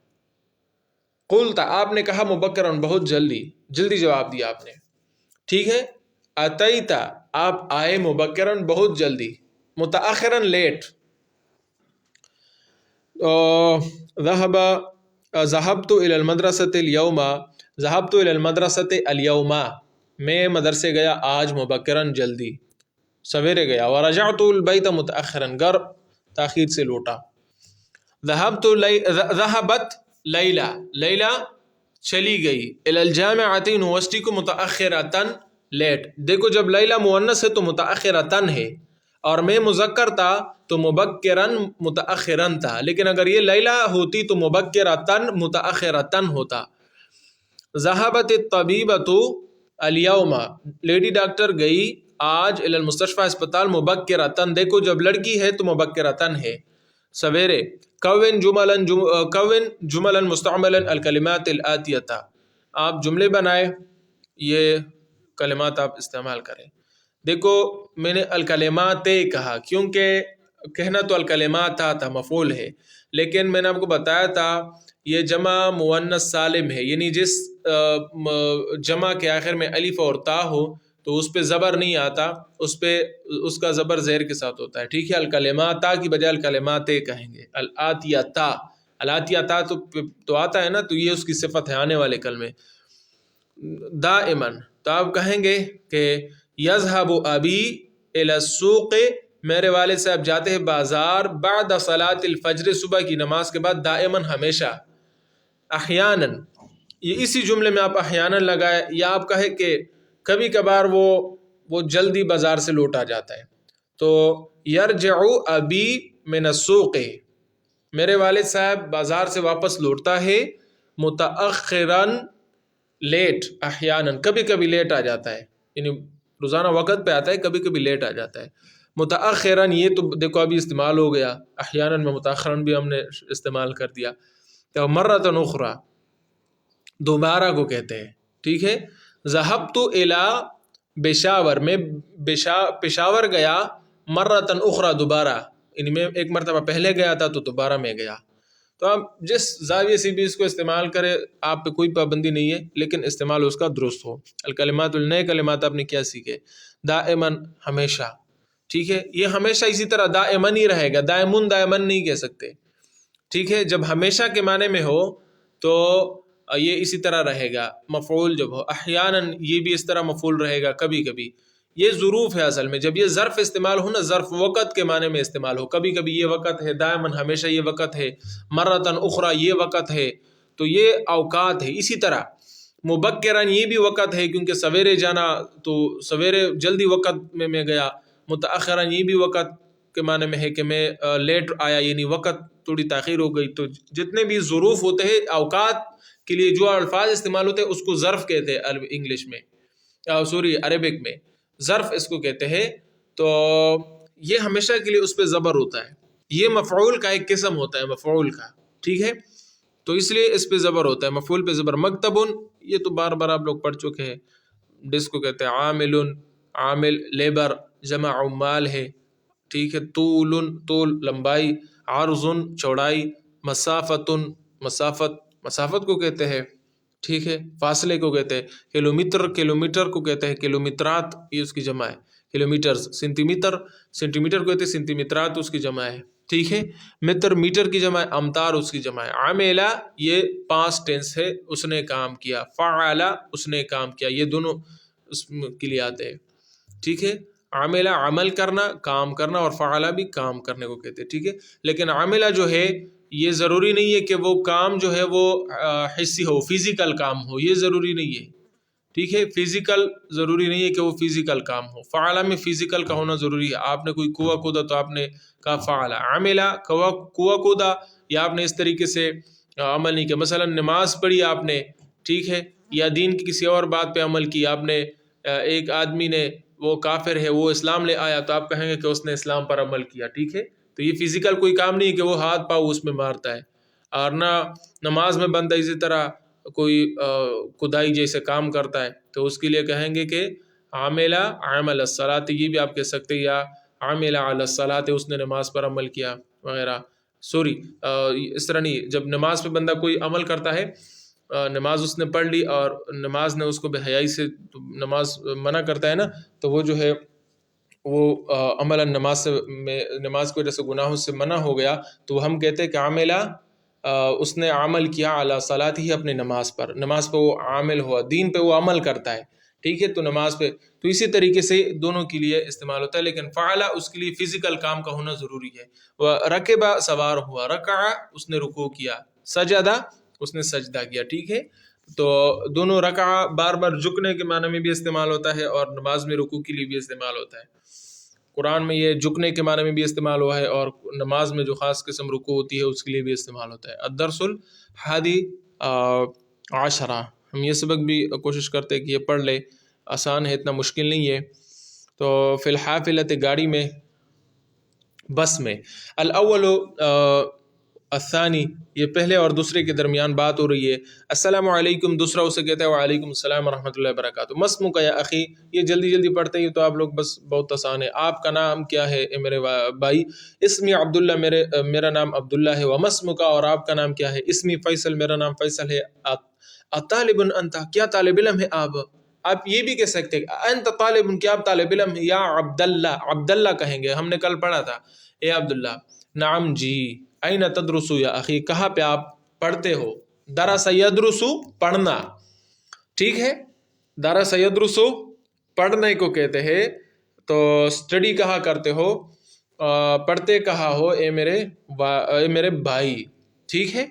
قلت آپ نے کہا مبکرن بہت جلدی، جلدی جواب دیا آپ نے، ٹھیک ہے. اتیت آپ آئے مبکرن بہت جلدی، متأخرن لیٹ. ذهبت الى المدرسة اليوم، ذهبت الى المدرسة اليوم، میں مدرسے گیا آج مبکرن جلدی، سویرے گیا. ورجعت البیت متأخرن، گھر تاخیر سے لوٹا. ذهبت لیلہ، لیلہ چلی گئی. الى الجامعة یونیورسٹی کو، متأخرتن لیٹ. دیکھو جب لیلہ مؤنث ہے تو متأخرتن ہے، اور میں مذکر تھا تو مبکرن متأخرن تھا، لیکن اگر یہ لیلہ ہوتی تو مبکرتن متأخرتن ہوتا. ذهبت الطبیبۃ اليوم، لیڈی ڈاکٹر گئی آج، الی المستشفى اسپتال، مبکرتن. دیکھو جب لڑکی ہے تو مبکرتن ہے، سویرے. کون جملا مستعملا الکلمات الآتیۃ، آپ جملے بنائے، یہ کلمات آپ استعمال کریں. دیکھو میں نے الکلمات کہا کیونکہ کہنا تو الکلمات تھا مفعول ہے، لیکن میں نے آپ کو بتایا تھا یہ جمع مؤنث سالم ہے، یعنی جس جمع کے آخر میں الف اور تا ہو تو اس پہ زبر نہیں آتا، اس کا زبر زیر کے ساتھ ہوتا ہے، ٹھیک ہے. الکلمات کی بجائے الکلمات کہیں گے. الآتیتا، الآتیتا تو آتا ہے نا، تو یہ اس کی صفت ہے، آنے والے کلمے. دائما، تو آپ کہیں گے کہ یذهب ابی الی السوق، میرے والد صاحب جاتے ہیں بازار، بعد صلاۃ الفجر، صبح کی نماز کے بعد. دائما ہمیشہ. احیانا، یہ اسی جملے میں آپ احیانا لگائے، یا آپ کہیں کہ کبھی کبھار وہ جلدی بازار سے لوٹ آ جاتا ہے. تو یرجع ابی من السوق، میرے والد صاحب بازار سے واپس لوٹتا ہے. متأخراً لیٹ، احیانا کبھی کبھی لیٹ آ جاتا ہے، یعنی روزانہ وقت پہ آتا ہے، کبھی کبھی لیٹ آ جاتا ہے. متأخراً یہ تو دیکھو ابھی استعمال ہو گیا، احیانا میں متأخراً بھی ہم نے استعمال کر دیا. تو مرۃ اخری دوبارہ کو کہتے ہیں، ٹھیک ہے. ذهبت الى پشاور، میں پشاور گیا. مرۃ اخری دوبارہ، یعنی میں ایک مرتبہ پہلے گیا تھا تو دوبارہ میں گیا. تو آپ جس زاویے سے بھی اس کو استعمال کرے، آپ پہ کوئی پابندی نہیں ہے، لیکن استعمال اس کا درست ہو. الکلمات، نئے کلمات آپ نے کیا سیکھے؟ دائما ہمیشہ، ٹھیک ہے. یہ ہمیشہ اسی طرح دائمن ہی رہے گا، دائمن نہیں کہہ سکتے، ٹھیک ہے. جب ہمیشہ کے معنی میں ہو تو یہ اسی طرح رہے گا. مفعول جب ہو، احیانا یہ بھی اس طرح مفعول رہے گا کبھی کبھی. یہ ظروف ہے اصل میں. جب یہ ظرف استعمال ہو نا، ظرف وقت کے معنی میں استعمال ہو، کبھی کبھی یہ وقت ہے، دائماً ہمیشہ یہ وقت ہے، مرتن اخرى یہ وقت ہے، تو یہ اوقات ہے. اسی طرح مبکرن یہ بھی وقت ہے، کیونکہ سویرے جانا تو سویرے جلدی وقت میں گیا. متأخراً یہ بھی وقت کے معنی میں ہے کہ میں لیٹ آیا، یعنی وقت تھوڑی تاخیر ہو گئی. تو جتنے بھی ظروف ہوتے ہیں اوقات کے لیے جو الفاظ استعمال ہوتے ہیں اس کو ظرف کہتے ہیں انگلش میں، عربک میں ظرف اس کو کہتے ہیں. تو یہ ہمیشہ کے لیے اس پہ زبر ہوتا ہے. یہ مفعول کا ایک قسم ہوتا ہے، مفعول کا، ٹھیک ہے. تو اس لیے اس پہ زبر ہوتا ہے، مفعول پہ زبر. مکتبن یہ تو بار بار آپ لوگ پڑھ چکے ہیں، جس کو کہتے ہیں عامل لیبر، جمع عمال ہے، ٹھیک ہے. طول لمبائی، عرض چوڑائی، مسافت کو کہتے ہیں، ٹھیک ہے. فاصلے کو کہتے ہیں. کلومیٹر کو کہتے ہیں کلومیٹرات، یہ اس کی جمع ہے. کلومیٹرز، سینٹی میٹر کو کہتے ہیں سینٹی میٹرات، اس کی جمع ہے، ٹھیک ہے. میٹر کی جمع ہے، امتار اس کی جمع ہے. عملا یہ پاسٹ ٹینس ہے، اس نے کام کیا. فعل اس نے کام کیا، یہ دونوں اس کے لیے آتے ہیں، ٹھیک ہے. عاملہ عمل کرنا، کام کرنا، اور فعلہ بھی کام کرنے کو کہتے ہیں، ٹھیک ہے. لیکن عاملہ جو ہے یہ ضروری نہیں ہے کہ وہ کام جو ہے وہ حصی ہو، فزیکل کام ہو، یہ ضروری نہیں ہے، ٹھیک ہے. فزیکل ضروری نہیں ہے کہ وہ فزیکل کام ہو. فعلہ میں فزیکل کا ہونا ضروری ہے. آپ نے کوئی کنواں کودا تو آپ نے کہا فعلہ. عاملہ کنواں کودا یا آپ نے اس طریقے سے عمل نہیں کیا، مثلا نماز پڑھی آپ نے، ٹھیک ہے، یا دین کی کسی اور بات پہ عمل کی آپ نے. ایک آدمی نے، وہ کافر ہے، وہ اسلام لے آیا تو آپ کہیں گے کہ اس نے اسلام پر عمل کیا، ٹھیک ہے. تو یہ فزیکل کوئی کام نہیں ہے کہ وہ ہاتھ پاؤں اس میں مارتا ہے. اور نہ نماز میں بندہ اسی طرح کوئی کدائی جیسے کام کرتا ہے تو اس کے لیے کہیں گے کہ عاملہ عمل الصلاۃ، یہ بھی آپ کہہ سکتے ہیں، یا عاملہ علی الصلاۃ، اس نے نماز پر عمل کیا وغیرہ. سوری، اس طرح نہیں. جب نماز پہ بندہ کوئی عمل کرتا ہے، نماز اس نے پڑھ لی اور نماز نے اس کو بے حیائی سے نماز منع کرتا ہے نا، تو وہ جو ہے وہ عمل نماز سے نماز کی وجہ سے گناہوں سے منع ہو گیا، تو ہم کہتے ہیں کہ عاملہ اس نے عمل کیا علی صلاۃ ہی، اپنے نماز پر، نماز پہ وہ عامل ہوا، دین پہ وہ عمل کرتا ہے، ٹھیک ہے. تو نماز پہ تو اسی طریقے سے دونوں کے لیے استعمال ہوتا ہے. لیکن فعلہ اس کے لیے فزیکل کام کا ہونا ضروری ہے. رکبہ سوار ہوا، رکع اس نے رکوع کیا، سجدہ اس نے سجدہ کیا، ٹھیک ہے. تو دونوں رکع بار بار جھکنے کے معنی میں بھی استعمال ہوتا ہے اور نماز میں رکوع کے لیے بھی استعمال ہوتا ہے. قرآن میں یہ جھکنے کے معنی میں بھی استعمال ہوا ہے، اور نماز میں جو خاص قسم رکوع ہوتی ہے اس کے لیے بھی استعمال ہوتا ہے. الدرس الحادی عشرہ، ہم یہ سبق بھی کوشش کرتے ہیں کہ یہ پڑھ لے، آسان ہے، اتنا مشکل نہیں ہے. تو فی الحافلۃ، گاڑی میں، بس میں. الاول الثانی، یہ پہلے اور دوسرے کے درمیان بات ہو رہی ہے. السلام علیکم، دوسرا اسے کہتا ہے وعلیکم السلام ورحمۃ اللہ وبرکاتہ. مسمک یا اخی، یہ جلدی جلدی پڑھتے ہیں تو آپ لوگ بس بہت آسان ہے. آپ کا نام کیا ہے اے میرے بھائی؟ اسمی عبداللہ، میرا نام عبداللہ ہے. ومسمک، اور آپ کا نام کیا ہے؟ اسمی فیصل، میرا نام فیصل ہے. اطالب انت، کیا طالب علم ہے آپ؟ آپ یہ بھی کہہ سکتے ہیں انت طالب، کیا آپ طالب علم ہے؟ یا عبداللہ، عبداللہ کہیں گے، ہم نے کل پڑھا تھا. اے عبداللہ. نعم جی. این تدرس یا اخی، کہاں پہ آپ پڑھتے ہو؟ درس یدرس، پڑھنا، ٹھیک ہے. درس یدرس پڑھنے کو کہتے ہیں. تو اسٹڈی کہاں کرتے ہو، پڑھتے کہاں ہو اے میرے بھائی، ٹھیک ہے.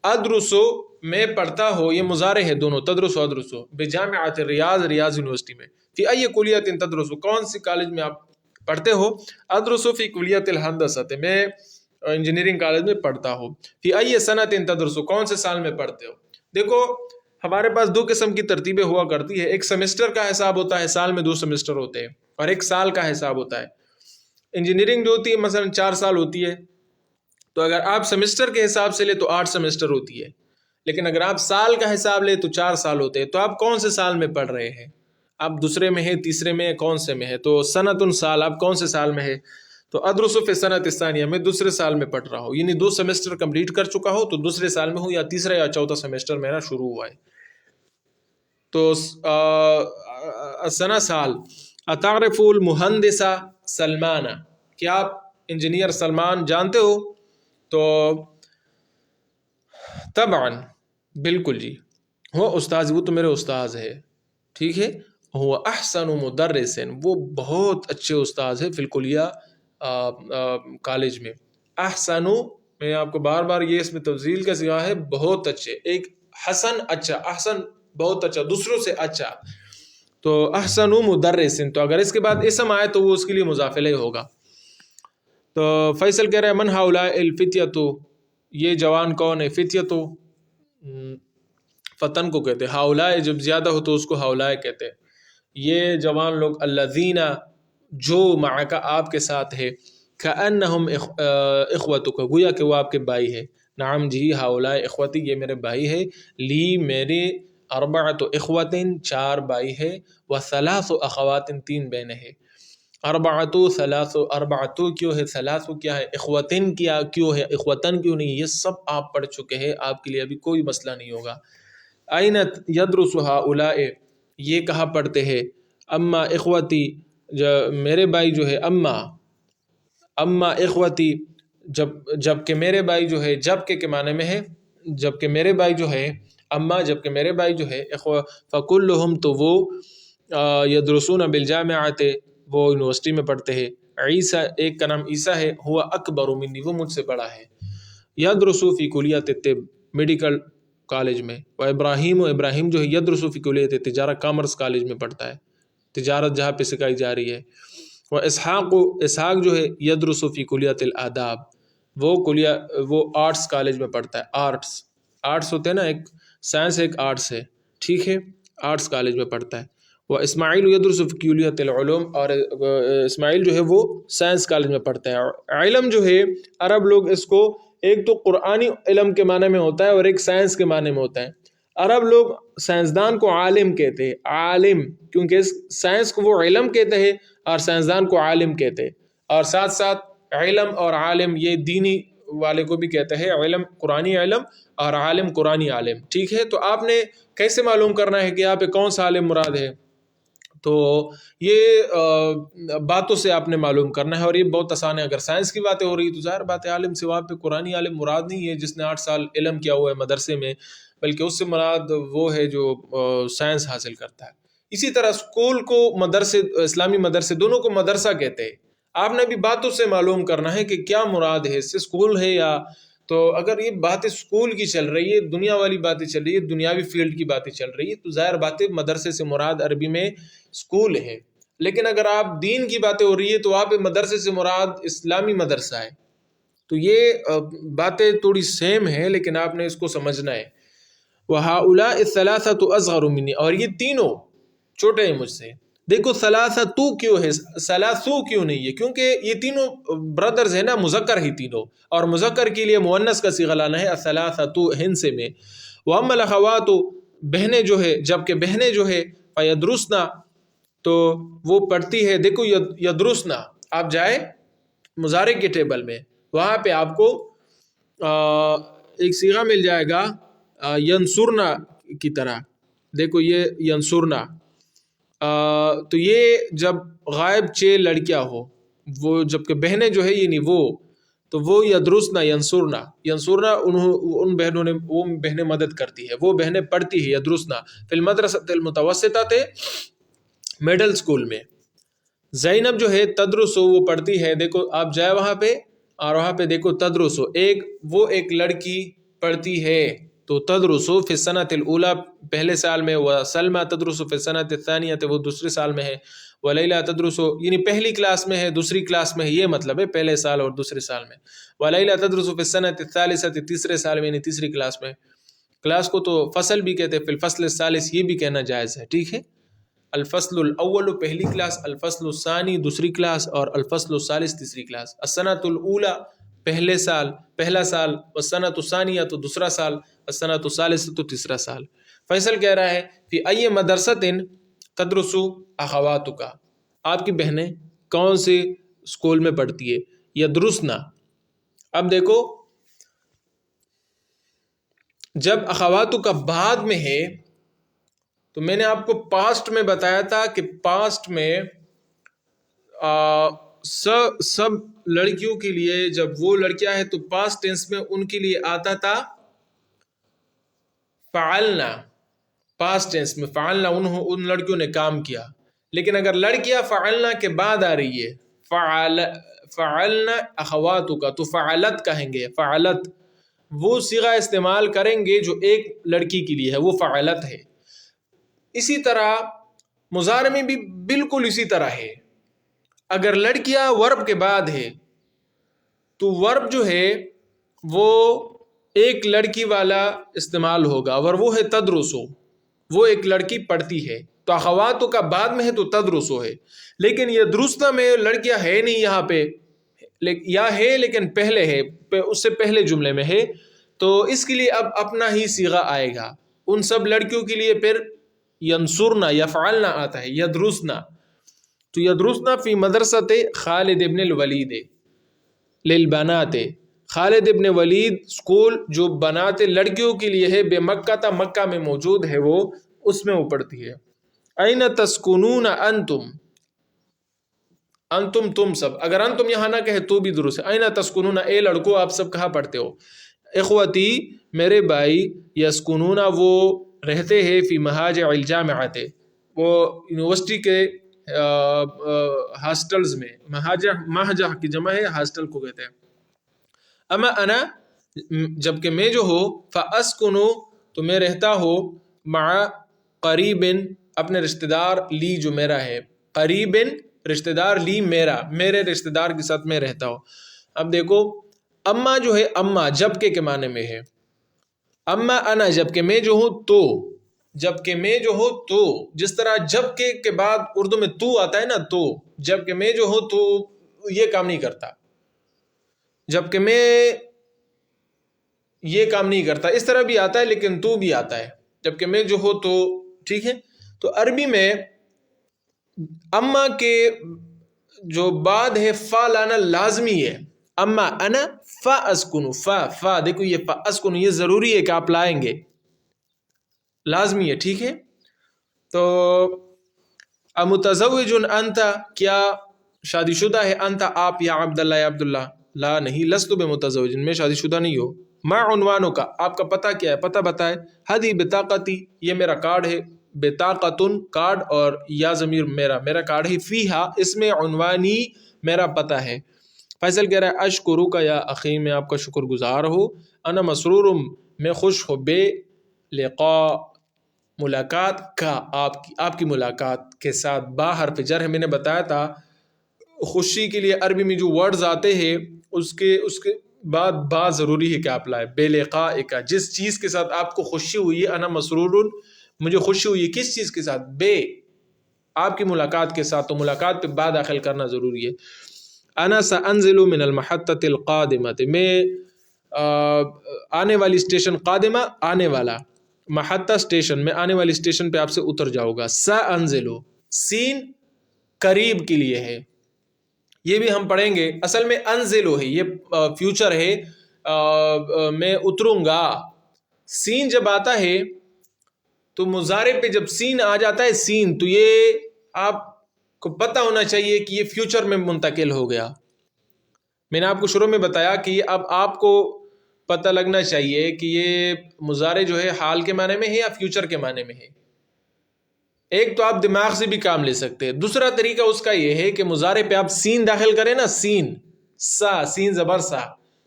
ادرسو، میں پڑھتا ہوں، یہ مضارع ہے دونوں، تدرس و ادرسو. بجامعۃ ریاض، ریاض یونیورسٹی میں. فی ای کلیۃ تدرسو، کون سی کالج میں آپ پڑھتے ہو؟ ادرسو فی کلیۃ الہندسۃ، میں انجینئرنگ کالج میں پڑھتا ہوں. فی ای سنۃ تدرسو، کون سے سال میں پڑھتے ہو؟ دیکھو ہمارے پاس دو قسم کی ترتیبیں ہوا کرتی ہے. ایک سیمسٹر کا حساب ہوتا ہے، سال میں 2 سیمسٹر ہوتے ہیں، اور ایک سال کا حساب ہوتا ہے. انجینئرنگ جو ہوتی ہے مثلا 4 سال ہوتی ہے، تو اگر آپ سیمسٹر کے حساب سے لے تو 8 سیمسٹر ہوتی ہے. لیکن اگر آپ سال کا حساب لے تو 4 سال ہوتے ہیں. تو آپ کون سے سال میں پڑھ رہے ہیں؟ آپ دوسرے میں ہے، تیسرے میں، کون سے میں ہے؟ تو سنۃ سال، آپ کون سے سال میں ہے؟ تو ادرس فی السنۃ الثانیہ، میں دوسرے سال میں پڑھ رہا ہوں، یعنی 2 سیمسٹر کمپلیٹ کر چکا ہوں، تو دوسرے سال میں ہوں، یا تیسرا یا چوتھا سیمسٹر میرا شروع ہوا ہے. تو سنہ سال. اتعرف المہندس سلمان، کیا آپ انجینئر سلمان جانتے ہو؟ تو طبعا، بالکل جی، وہ استاذ، وہ تو میرے استاذ ہے، ٹھیک ہے. وہ احسن مدرس، وہ بہت اچھے استاذ ہے. فی الکلیہ، کالج میں. احسن، میں آپ کو بار بار یہ اس میں تفضیل کا صیغہ ہے، بہت اچھے. ایک حسن، اچھا، احسن بہت اچھا، دوسروں سے اچھا. تو احسن مدرس، تو اگر اس کے بعد اسم آئے تو وہ اس کے لیے مضاف الیہ ہوگا. تو فیصل کہہ رہے ہیں من ہؤلاء الفتیۃ، یہ جوان کون ہے؟ فتیۃ فتن کو کہتے ہیں، ہؤلاء جب زیادہ ہو تو اس کو ہؤلاء کہتے ہیں. یہ جوان لوگ، الذین، جو، معک آپ کے ساتھ ہے، کأنہم اخوتک، گویا کہ وہ آپ کے بھائی ہے. نعم جی، ہؤلاء اخوتی، یہ میرے بھائی ہے. لی، میرے، اربعۃ اخوۃ، 4 بھائی ہے. وثلاث اخوات، 3 بہنیں ہیں. اربعۃ، ثلاث، اربعۃ کیوں ہے، ثلاث کیا ہے، اخوتن کیا کیوں ہے، اخوتن کیوں نہیں، یہ سب آپ پڑھ چکے ہیں، آپ کے لیے ابھی کوئی مسئلہ نہیں ہوگا. این یدرس ہؤلاء، یہ کہاں پڑھتے ہیں؟ اما اخوتی، میرے بھائی جو ہے، اما اخوتی، جب کہ میرے بھائی جو ہے، جب کے معنی میں ہے، جب کہ میرے بھائی جو ہے، اما جب کہ میرے بھائی جو ہے، فکلہم، تو وہ، یدرسون بالجامعۃ، وہ یونیورسٹی میں پڑھتے ہیں. عیسیٰ ایک کا نام عیسیٰ ہے، ہوا اکبر منی وہ مجھ سے بڑا ہے. یدرس فی کلیۃ الطب میڈیکل کالج میں. و ابراہیم ابراہیم جو ہے یدرس فی کلیۃ تجارت کامرس کالج میں پڑھتا ہے، تجارت جہاں پہ سکھائی جا رہی ہے. و اسحاق جو ہے یدرس فی کلیۃ الآداب وہ آرٹس کالج میں پڑھتا ہے. آرٹس ہوتے ہیں نا، ایک سائنس ایک آرٹس ہے، ٹھیک ہے، آرٹس کالج میں پڑھتا ہے. وہ اسماعیل یدرس فی کلیۃ العلوم، اور اسماعیل جو ہے وہ سائنس کالج میں پڑھتا ہے. علم جو ہے عرب لوگ اس کو ایک تو قرآنی علم کے معنی میں ہوتا ہے اور ایک سائنس کے معنی میں ہوتا ہے. عرب لوگ سائنسدان کو عالم کہتے ہیں، عالم، کیونکہ سائنس کو وہ علم کہتے ہیں اور سائنسدان کو عالم کہتے ہیں. اور ساتھ ساتھ علم اور عالم یہ دینی والے کو بھی کہتے ہیں، علم قرآنی علم اور عالم قرآنی عالم، ٹھیک ہے. تو آپ نے کیسے معلوم کرنا ہے کہ یہاں پہ کون سا عالم مراد ہے؟ تو یہ باتوں سے آپ نے معلوم کرنا ہے، اور یہ بہت آسان ہے. اگر سائنس کی باتیں ہو رہی تو ظاہر بات ہے عالم سے وہاں پہ قرآنی عالم مراد نہیں ہے جس نے 8 سال علم کیا ہوا ہے مدرسے میں، بلکہ اس سے مراد وہ ہے جو سائنس حاصل کرتا ہے. اسی طرح اسکول کو مدرسے، اسلامی مدرسے دونوں کو مدرسہ کہتے ہیں. آپ نے بھی باتوں سے معلوم کرنا ہے کہ کیا مراد ہے، اس سے اسکول ہے یا، تو اگر یہ باتیں اسکول کی چل رہی ہے، دنیا والی باتیں چل رہی ہے، دنیاوی فیلڈ کی باتیں چل رہی ہے، تو ظاہر باتیں مدرسے سے مراد عربی میں اسکول ہے. لیکن اگر آپ دین کی باتیں ہو رہی ہے تو آپ مدرسے سے مراد اسلامی مدرسہ ہے. تو یہ باتیں تھوڑی سیم ہیں لیکن آپ نے اس کو سمجھنا ہے. وَهَؤُلَاءِ الثَّلَاثَةُ أَصْغَرُ مِنِّي، اور یہ تینوں چھوٹے ہیں مجھ سے. دیکھو ثلاثتو کیوں ہے، ثلاثو کیوں نہیں ہے؟ کیونکہ یہ تینوں برادرز ہیں نا، مذکر ہی تینوں، اور مذکر کے لیے مؤنث کا صیغہ لانا ہے الثلاثتو ہندسے میں. وَأَمَّا الْأَخَوَاتُ، بہنیں جو ہے، جبکہ بہنیں جو ہے فَيَدْرُسْنَا، تو وہ پڑھتی ہے. دیکھو یدرسنا، آپ جائے مضارع کے ٹیبل میں، وہاں پہ آپ کو ایک صیغہ مل جائے گا ینصرنا کی طرح. دیکھو یہ ینصرنا، تو یہ جب غائب 6 لڑکیاں ہو، وہ جبکہ بہنیں جو ہے یعنی وہ، تو وہ یدرسنا ینصرنا ان بہنوں نے، وہ بہنیں مدد کرتی ہے، وہ بہنیں پڑھتی ہے. یدرسنا فی المدرسۃ المتوسطہ تھے میڈل اسکول میں. زینب جو ہے تدرسو، وہ پڑھتی ہے. دیکھو آپ جائے وہاں پہ، اور وہاں پہ دیکھو تدرسو، ایک لڑکی پڑھتی ہے، تو تدرسو فی السنۃ الاولی، پہلے سال میں. وسلمہ تدرسو فی السنۃ الثانیہ، وہ دوسرے سال میں ہے. ولیلہ تدرسو، یعنی پہلی کلاس میں ہے، دوسری کلاس میں ہے، یہ مطلب ہے پہلے سال اور دوسرے سال میں. ولیلہ تدرسو فی السنۃ الثالثہ، تیسرے سال میں، یعنی تیسری کلاس میں. کلاس کو تو فصل بھی کہتے ہیں، فی الفصل الثالث یہ بھی کہنا جائز ہے، ٹھیک ہے. الفصل الاول پہلی کلاس، الفصل الثانی دوسری کلاس، اور الفصل الثالث تیسری کلاس. السنۃ الاولی پہلا سال، والسنۃ الثانیہ تو دوسرا سال، السنۃ الثالث تو تیسرا سال. فیصل کہہ رہا ہے فی ای مدرسۃ تدرس اخواتک، آپ کی بہنیں کون سے اسکول میں پڑھتی ہے؟ یدرسنا. اب دیکھو جب اخواتک بعد میں ہے، تو میں نے آپ کو پاسٹ میں بتایا تھا کہ پاسٹ میں سب لڑکیوں کے لیے، جب وہ لڑکیاں ہیں تو پاسٹ ٹینس میں ان کے لیے آتا تھا فعلنا. پاسٹ ٹینس میں فعلنا، ان لڑکیوں نے کام کیا. لیکن اگر لڑکیاں فعلنا کے بعد آ رہی ہے، فعلنا اخواتک، تو فعلت کہیں گے. فعلت وہ صیغہ استعمال کریں گے جو ایک لڑکی کے لیے ہے، وہ فعلت ہے. اسی طرح مضارع میں بھی بالکل اسی طرح ہے. اگر لڑکیاں ورب کے بعد ہے تو ورب جو ہے وہ ایک لڑکی والا استعمال ہوگا، اور وہ ہے تدرسو، وہ ایک لڑکی پڑھتی ہے. تو اخواتو کا بعد میں ہے تو تدرسو ہے. لیکن یہ درستہ میں لڑکیاں ہے نہیں یہاں پہ، یا ہے لیکن پہلے ہے، اس سے پہلے جملے میں ہے، تو اس کے لیے اب اپنا ہی صیغہ آئے گا. ان سب لڑکیوں کے لیے پھر ینصرنا یفعلنا آتا ہے، یدرسنا. تو یدرسنا فی مدرسۃ خالد ابن الولید للبنات، خالد ابن ولید اسکول جو بنات لڑکیوں کے لیے ہے، بے مکہ تھا، مکہ میں موجود ہے، وہ اس میں وہ پڑھتی ہے. این تسکنون انتم، انتم تم سب، اگر انتم یہاں نہ کہے تو بھی درست ہے. این تسکنون، اے لڑکو آپ سب کہاں پڑھتے ہو؟ اخوتی میرے بھائی، یسکنون وہ رہتے ہیں، فی مہاجع الجامعۃ وہ یونیورسٹی کے ہاسٹلز میں، مہجہ کی جمع ہے، ہاسٹل کو کہتے ہیں. اما انا جبکہ میں جو ہو، فاسکنو تو میں رہتا ہو، مع قریب اپنے رشتہ دار، لی جو میرا ہے، قریب رشتہ دار، لی میرا، میرے رشتہ دار کے ساتھ میں رہتا ہوں. اب دیکھو اما جو ہے، اما جبکہ کے معنی میں ہے. اما انا جبکہ میں جو ہوں تو، جبکہ میں جو ہو تو، جس طرح جبکہ کے بعد اردو میں تو آتا ہے نا، تو جبکہ میں جو ہو تو یہ کام نہیں کرتا، جبکہ میں یہ کام نہیں کرتا، اس طرح بھی آتا ہے لیکن تو بھی آتا ہے، جبکہ میں جو ہو تو. ٹھیک ہے. تو عربی میں اما کے جو بعد ہے فا لانا لازمی ہے. اما انا فا اسکنو، فا دیکھو یہ فا اسکنو یہ ضروری ہے کہ آپ لائیں گے، لازمی ہے. ٹھیک ہے. تو امتزوج انت، کیا شادی شدہ ہے، انت آپ، یا عبداللہ یا عبداللہ، لا نہیں، لست بمتزوج میں شادی شدہ نہیں ہو. ما عنوانوں کا، آپ کا پتہ کیا ہے، پتہ بتائے. ہدی بطاقتی یہ میرا کارڈ ہے، بطاقتن کارڈ، اور یا ضمیر میرا کارڈ ہے، فیہا اس میں عنوانی میرا پتہ ہے. فیصل کہہ رہا ہے اشکرو کا یا اخی، میں آپ کا شکر گزار ہوں. انا مسرور میں خوش ہو، بے لقاء ملاقات کا، آپ کی ملاقات کے ساتھ. با حرف جر ہے، میں نے بتایا تھا خوشی کے لیے عربی میں جو ورڈز آتے ہیں اس کے بعد با ضروری ہے کہ آپ لائے. بے لقاء کا، جس چیز کے ساتھ آپ کو خوشی ہوئی ہے، انا مسرور مجھے خوشی ہوئی ہے، کس چیز کے ساتھ، بے آپ کی ملاقات کے ساتھ، تو ملاقات پہ با داخل کرنا ضروری ہے. انا سانزل من المحطة القادمة، میں آنے والی اسٹیشن، قادمہ آنے والا، محطہ اسٹیشن، میں آنے والی اسٹیشن پہ آپ سے اتر جاؤں گا. سانزل سین قریب کے لیے ہے، یہ بھی ہم پڑھیں گے. اصل میں انزلو ہے، یہ فیوچر ہے، میں اتروں گا. سین جب آتا ہے تو مضارع پہ جب سین آ جاتا ہے، سین، تو یہ آپ کو پتہ ہونا چاہیے کہ یہ فیوچر میں منتقل ہو گیا. میں نے آپ کو شروع میں بتایا کہ اب آپ کو پتہ لگنا چاہیے کہ یہ مضارع جو ہے حال کے معنی میں ہے یا فیوچر کے معنی میں ہے. ایک تو آپ دماغ سے بھی کام لے سکتے ہیں، دوسرا طریقہ اس کا یہ ہے کہ مضارع پہ آپ سین داخل کریں نا، سین، سا، سین زبر سا،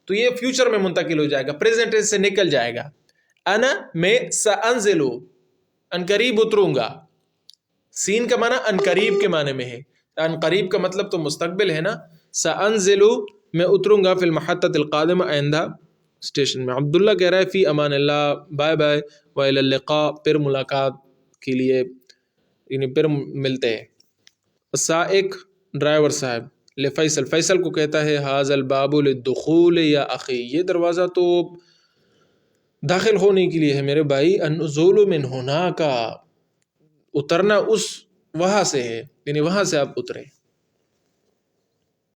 تو یہ فیوچر میں منتقل ہو جائے گا، پریزنٹ ٹینس سے نکل جائے گا. انا میں سانزلو ان قریب اتروں گا. سین کا معنی ان قریب کے معنی میں ہے، ان قریب کا مطلب تو مستقبل ہے نا. سانزلو میں اتروں گا، فی المحطة القادمة آئندہ اسٹیشن میں. عبداللہ کہہ رہا ہے فی امان اللہ، بائے بائے، وإلی اللقاء پھر ملاقات کے لیے، یعنی پھر ملتے ہیں. سائق ڈرائیور صاحب، لفیصل فیصل کو کہتا ہے ھذا الباب للدخول یا اخی، یہ دروازہ تو داخل ہونے کے لیے ہے میرے بھائی. النزول من ہناک، اترنا اس وہاں سے ہے، یعنی وہاں سے آپ اترے.